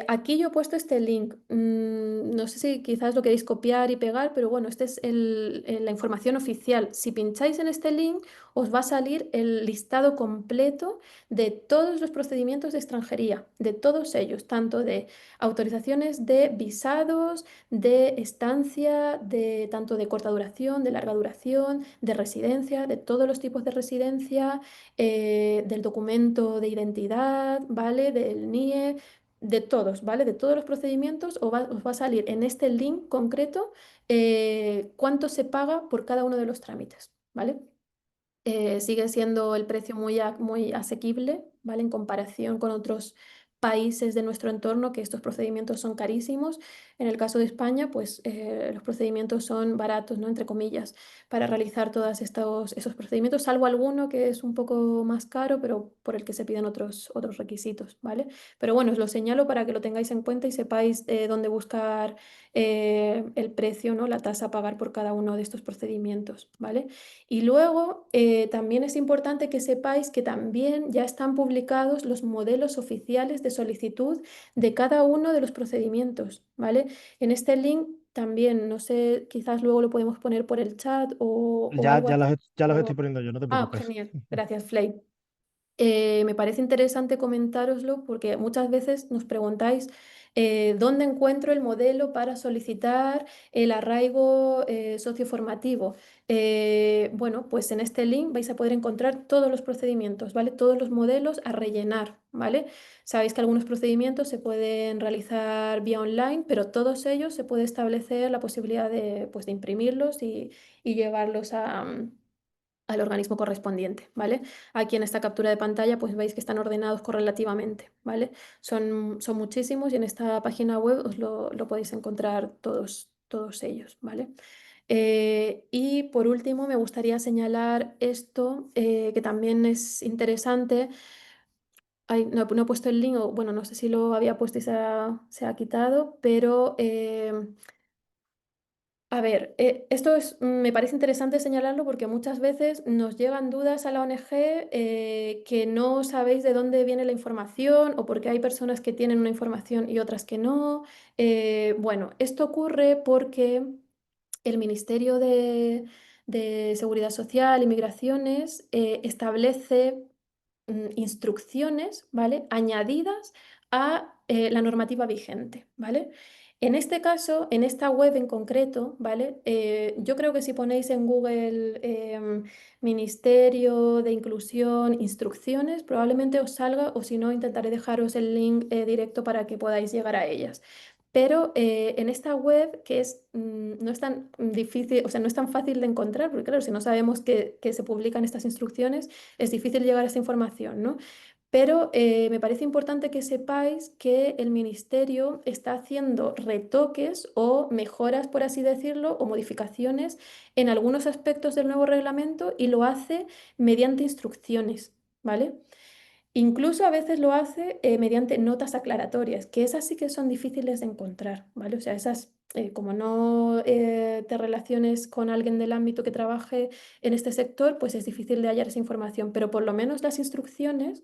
Aquí yo he puesto este link. No sé si quizás lo queréis copiar y pegar, pero bueno, esta es la información oficial. Si pincháis en este link, os va a salir el listado completo de todos los procedimientos de extranjería, de todos ellos, tanto de autorizaciones de visados, de estancia, de tanto de corta duración, de larga duración, de residencia, de todos los tipos de residencia, del documento de identidad, ¿vale? Del NIE, de todos, ¿vale? De todos los procedimientos os va a salir en este link concreto cuánto se paga por cada uno de los trámites, ¿vale? Sigue siendo el precio muy asequible, ¿vale? En comparación con otros países de nuestro entorno, que estos procedimientos son carísimos. En el caso de España, pues los procedimientos son baratos, ¿no? Entre comillas, para realizar todos esos procedimientos, salvo alguno que es un poco más caro, pero por el que se piden otros requisitos, ¿vale? Pero bueno, os lo señalo para que lo tengáis en cuenta y sepáis dónde buscar el precio, ¿no? La tasa a pagar por cada uno de estos procedimientos, ¿vale? Y luego también es importante que sepáis que también ya están publicados los modelos oficiales de solicitud de cada uno de los procedimientos, ¿vale? En este link también, no sé, quizás luego lo podemos poner por el chat o Ya, algo así. ya los estoy poniendo yo, no te Ah, preocupes. genial. Gracias, Flay. Me parece interesante comentároslo porque muchas veces nos preguntáis dónde encuentro el modelo para solicitar el arraigo socioformativo. Bueno, pues en este link vais a poder encontrar todos los procedimientos, ¿vale? Todos los modelos a rellenar, ¿vale? Sabéis que algunos procedimientos se pueden realizar vía online, pero todos ellos se puede establecer la posibilidad de, pues, de imprimirlos y llevarlos al organismo correspondiente, ¿vale? Aquí en esta captura de pantalla pues veis que están ordenados correlativamente, ¿vale? Son muchísimos y en esta página web os lo podéis encontrar todos ellos, ¿vale? Y por último, me gustaría señalar esto, que también es interesante. Ay, no he puesto el link, o bueno, no sé si lo había puesto y se ha quitado, pero a ver, me parece interesante señalarlo porque muchas veces nos llegan dudas a la ONG, que no sabéis de dónde viene la información o porque hay personas que tienen una información y otras que no. Bueno, esto ocurre porque el Ministerio de Seguridad Social y Migraciones establece instrucciones, ¿vale? Añadidas a la normativa vigente, ¿vale? En este caso, en esta web en concreto, ¿vale? Yo creo que si ponéis en Google Ministerio de Inclusión, instrucciones, probablemente os salga, o si no, intentaré dejaros el link directo para que podáis llegar a ellas. Pero en esta web, no es tan difícil, o sea, no es tan fácil de encontrar, porque claro, si no sabemos que se publican estas instrucciones, es difícil llegar a esta información, ¿no? Pero me parece importante que sepáis que el Ministerio está haciendo retoques o mejoras, por así decirlo, o modificaciones en algunos aspectos del nuevo reglamento y lo hace mediante instrucciones, ¿vale? Incluso a veces lo hace mediante notas aclaratorias, que esas sí que son difíciles de encontrar, ¿vale? O sea, esas, como no te relaciones con alguien del ámbito que trabaje en este sector, pues es difícil de hallar esa información, pero por lo menos las instrucciones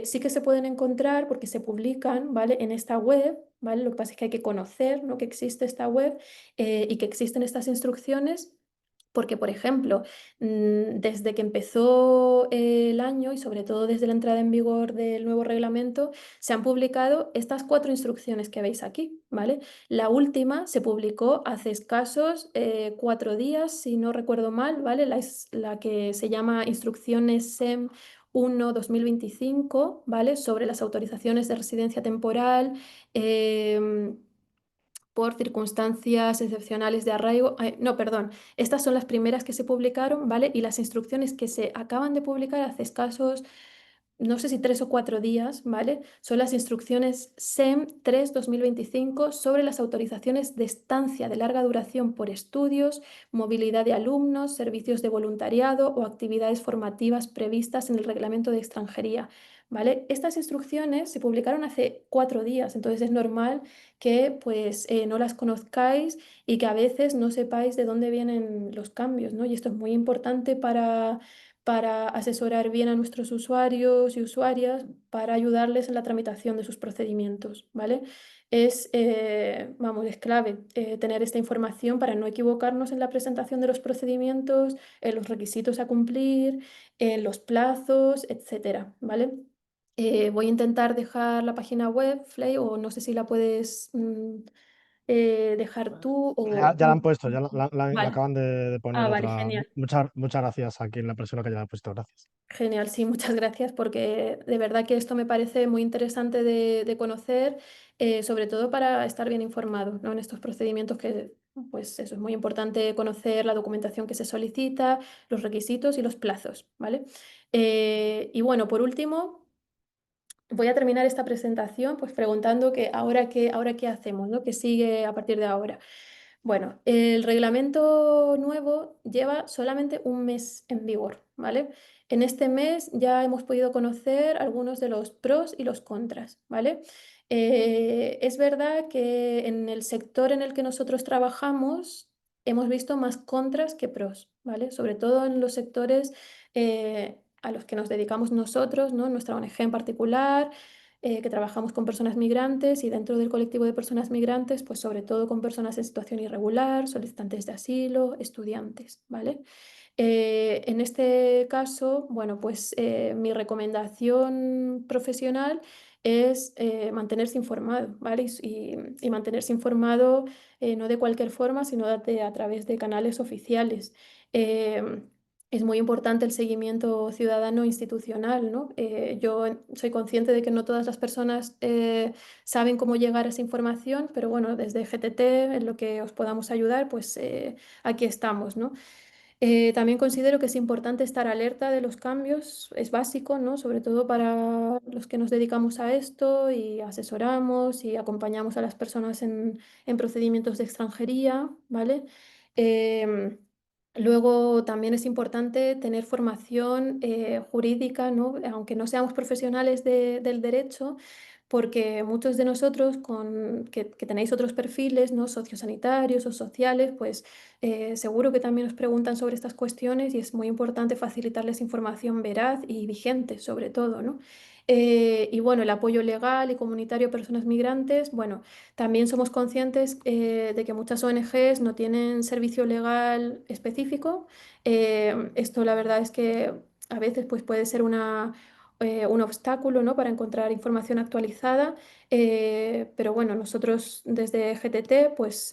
sí que se pueden encontrar porque se publican, ¿vale? En esta web, ¿vale? Lo que pasa es que hay que conocer, ¿no? Que existe esta web y que existen estas instrucciones. Porque, por ejemplo, desde que empezó el año y sobre todo desde la entrada en vigor del nuevo reglamento, se han publicado estas 4 instrucciones que veis aquí, ¿vale? La última se publicó hace escasos 4 días, si no recuerdo mal, ¿vale? La que se llama Instrucciones SEM 1/2025, ¿vale? Sobre las autorizaciones de residencia temporal. em, por circunstancias excepcionales de arraigo. No, perdón, estas son las primeras que se publicaron, ¿vale? Y las instrucciones que se acaban de publicar hace escasos, no sé si 3 o 4 días, ¿vale? Son las instrucciones SEM 3/2025 sobre las autorizaciones de estancia de larga duración por estudios, movilidad de alumnos, servicios de voluntariado o actividades formativas previstas en el reglamento de extranjería, ¿vale? Estas instrucciones se publicaron hace 4 días, entonces es normal que pues no las conozcáis y que a veces no sepáis de dónde vienen los cambios, ¿no? Y esto es muy importante para asesorar bien a nuestros usuarios y usuarias, para ayudarles en la tramitación de sus procedimientos, ¿vale? Vamos, es clave tener esta información para no equivocarnos en la presentación de los procedimientos, en los requisitos a cumplir, en los plazos, etcétera, ¿vale? Voy a intentar dejar la página web, Flay, o no sé si la puedes dejar tú Ya, o... ya la han puesto, ya la Vale. acaban de poner Ah, vale, otra. genial. Muchas gracias a quien la persona que ya la ha puesto, gracias. Genial, sí, muchas gracias porque de verdad que esto me parece muy interesante de conocer, sobre todo para estar bien informado, ¿no? En estos procedimientos que, pues eso, es muy importante conocer la documentación que se solicita, los requisitos y los plazos, ¿vale? Y bueno, por último, voy a terminar esta presentación pues preguntando que ahora qué hacemos, ¿no? ¿Qué sigue a partir de ahora? Bueno, el reglamento nuevo lleva solamente un mes en vigor, ¿vale? En este mes ya hemos podido conocer algunos de los pros y los contras, ¿vale? Es verdad que en el sector en el que nosotros trabajamos hemos visto más contras que pros, ¿vale? Sobre todo en los sectores a los que nos dedicamos nosotros, ¿no? Nuestra ONG en particular, que trabajamos con personas migrantes y dentro del colectivo de personas migrantes, pues sobre todo con personas en situación irregular, solicitantes de asilo, estudiantes, ¿vale? En este caso, bueno, pues mi recomendación profesional es mantenerse informado, ¿vale? Y mantenerse informado no de cualquier forma, sino a través de canales oficiales. Eh, es muy importante el seguimiento ciudadano institucional, ¿no? Yo soy consciente de que no todas las personas saben cómo llegar a esa información, pero bueno, desde GTT, en lo que os podamos ayudar, pues aquí estamos, ¿no? También considero que es importante estar alerta de los cambios, es básico, ¿no? Sobre todo para los que nos dedicamos a esto y asesoramos y acompañamos a las personas en procedimientos de extranjería, ¿vale? Em, Luego también es importante tener formación jurídica, ¿no? Aunque no seamos profesionales del derecho, porque muchos de nosotros que tenéis otros perfiles, ¿no? Sociosanitarios o sociales, pues seguro que también os preguntan sobre estas cuestiones y es muy importante facilitarles información veraz y vigente, sobre todo, ¿no? Y bueno, el apoyo legal y comunitario a personas migrantes, bueno, también somos conscientes de que muchas ONGs no tienen servicio legal específico. Esto la verdad es que a veces pues, puede ser un obstáculo, ¿no? Para encontrar información actualizada. Pero bueno, nosotros desde GTT, pues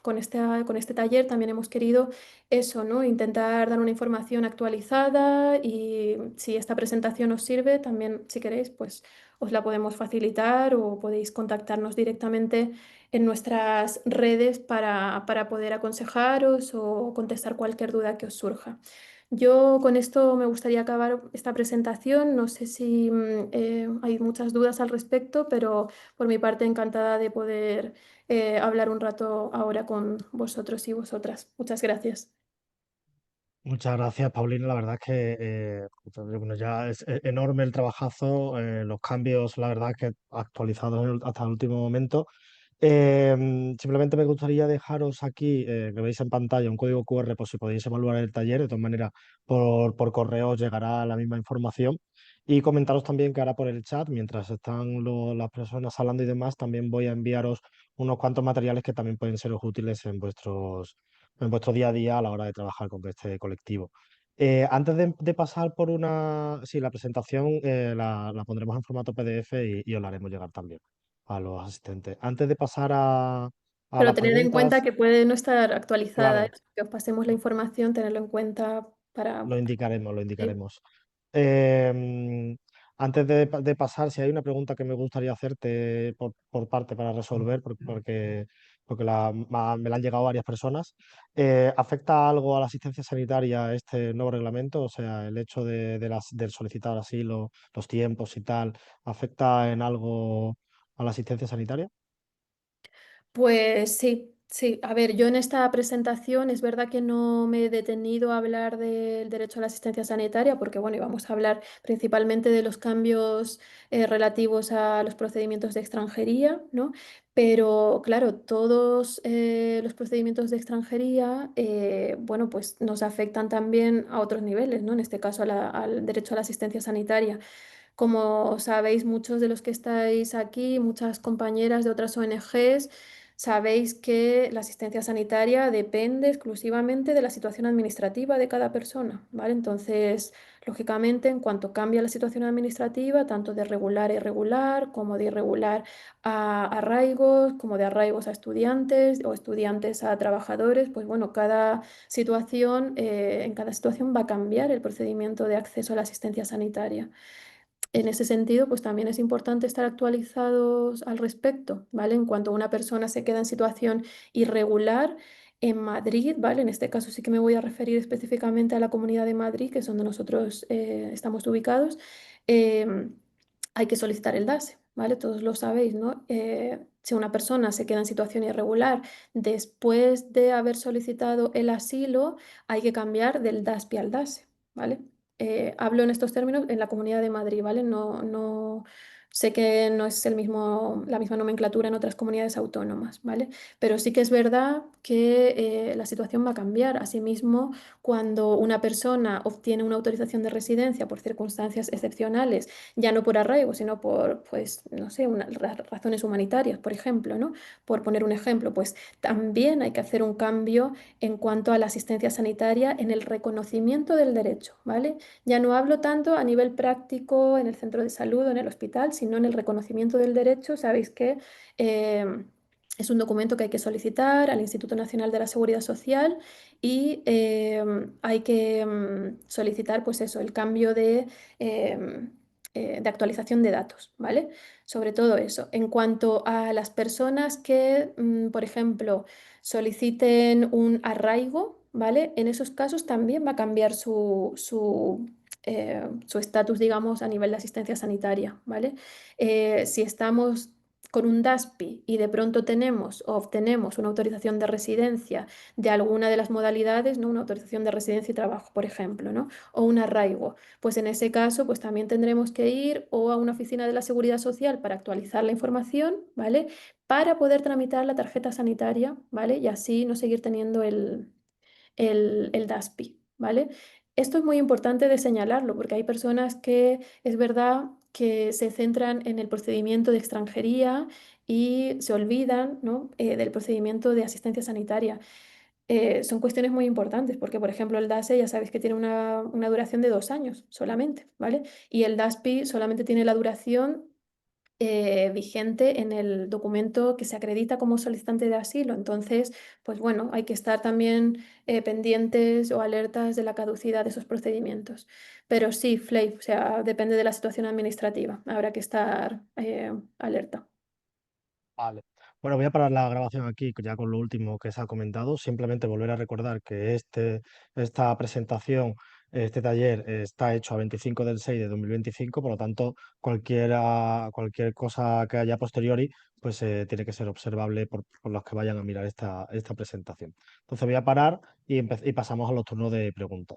con este taller también hemos querido eso, ¿no? Intentar dar una información actualizada y si esta presentación os sirve, también si queréis, pues os la podemos facilitar o podéis contactarnos directamente en nuestras redes para poder aconsejaros o contestar cualquier duda que os surja. Yo con esto me gustaría acabar esta presentación. No sé si hay muchas dudas al respecto, pero por mi parte encantada de poder hablar un rato ahora con vosotros y vosotras. Muchas gracias. Muchas gracias, Paulina. La verdad es que bueno, ya es enorme el trabajazo, los cambios, la verdad es que actualizados hasta el último momento. Simplemente me gustaría dejaros aquí, que veis en pantalla, un código QR por si podéis evaluar el taller. De todas maneras, por correo os llegará la misma información. Y comentaros también que ahora por el chat, mientras están las personas hablando y demás, también voy a enviaros unos cuantos materiales que también pueden seros útiles en vuestro día a día a la hora de trabajar con este colectivo. Antes de pasar por sí, la presentación la pondremos en formato PDF y os la haremos llegar también a los asistentes. Antes de pasar a Pero las tened en cuenta preguntas, que puede no estar actualizada, claro, que os pasemos la información, tenerlo en cuenta para... lo indicaremos, lo Sí. indicaremos. Antes de pasar, si hay una pregunta que me gustaría hacerte por parte para resolver, porque me la han llegado varias personas, ¿afecta algo a la asistencia sanitaria este nuevo reglamento? O sea, el hecho del solicitar asilo, los tiempos y tal, ¿afecta en algo a la asistencia sanitaria? Pues sí, sí. A ver, yo en esta presentación es verdad que no me he detenido a hablar del derecho a la asistencia sanitaria porque, bueno, íbamos a hablar principalmente de los cambios relativos a los procedimientos de extranjería, ¿no? Pero, claro, todos los procedimientos de extranjería, bueno, pues nos afectan también a otros niveles, ¿no? En este caso al derecho a la asistencia sanitaria. Como sabéis, muchos de los que estáis aquí, muchas compañeras de otras ONGs, sabéis que la asistencia sanitaria depende exclusivamente de la situación administrativa de cada persona, ¿vale? Entonces, lógicamente, en cuanto cambia la situación administrativa, tanto de regular a irregular, como de irregular a arraigos, como de arraigos a estudiantes o estudiantes a trabajadores, pues bueno, cada situación, en cada situación va a cambiar el procedimiento de acceso a la asistencia sanitaria. En ese sentido, pues también es importante estar actualizados al respecto, ¿vale? En cuanto una persona se queda en situación irregular en Madrid, ¿vale? En este caso sí que me voy a referir específicamente a la Comunidad de Madrid, que es donde nosotros estamos ubicados, hay que solicitar el DASE, ¿vale? Todos lo sabéis, ¿no? Si una persona se queda en situación irregular después de haber solicitado el asilo, hay que cambiar del DASPI al DASE, ¿vale? Hablo en estos términos en la Comunidad de Madrid, ¿vale? No sé que no es la misma nomenclatura en otras comunidades autónomas, ¿vale? Pero sí que es verdad que la situación va a cambiar. Asimismo, cuando una persona obtiene una autorización de residencia por circunstancias excepcionales, ya no por arraigo, sino por, pues, no sé, razones humanitarias, por ejemplo, ¿no? Por poner un ejemplo, pues también hay que hacer un cambio en cuanto a la asistencia sanitaria en el reconocimiento del derecho, ¿vale? Ya no hablo tanto a nivel práctico en el centro de salud o en el hospital, sino en el reconocimiento del derecho. Sabéis que es un documento que hay que solicitar al Instituto Nacional de la Seguridad Social y hay que solicitar, pues eso, el cambio de actualización de datos, ¿vale? Sobre todo eso. En cuanto a las personas que, por ejemplo, soliciten un arraigo, ¿vale? En esos casos también va a cambiar su estatus, digamos, a nivel de asistencia sanitaria, ¿vale? Si estamos con un DASPI y de pronto tenemos o obtenemos una autorización de residencia de alguna de las modalidades, ¿no? Una autorización de residencia y trabajo, por ejemplo, ¿no? O un arraigo. Pues en ese caso, pues también tendremos que ir o a una oficina de la Seguridad Social para actualizar la información, ¿vale? Para poder tramitar la tarjeta sanitaria, ¿vale? Y así no seguir teniendo el DASPI, ¿vale? Esto es muy importante de señalarlo porque hay personas que es verdad que se centran en el procedimiento de extranjería y se olvidan, ¿no? Del procedimiento de asistencia sanitaria. Son cuestiones muy importantes porque, por ejemplo, el DASE ya sabéis que tiene una duración de 2 años solamente, ¿vale? Y el DASPI solamente tiene la duración vigente en el documento que se acredita como solicitante de asilo. Entonces, pues bueno, hay que estar también pendientes o alertas de la caducidad de esos procedimientos. Pero sí, Flay, o sea, depende de la situación administrativa. Habrá que estar alerta. Vale. Bueno, voy a parar la grabación aquí, ya con lo último que se ha comentado. Simplemente volver a recordar que esta presentación, este taller está hecho a 25/6/2025, por lo tanto, cualquier cosa que haya posteriori, pues tiene que ser observable por los que vayan a mirar esta presentación. Entonces voy a parar y pasamos a los turnos de preguntas.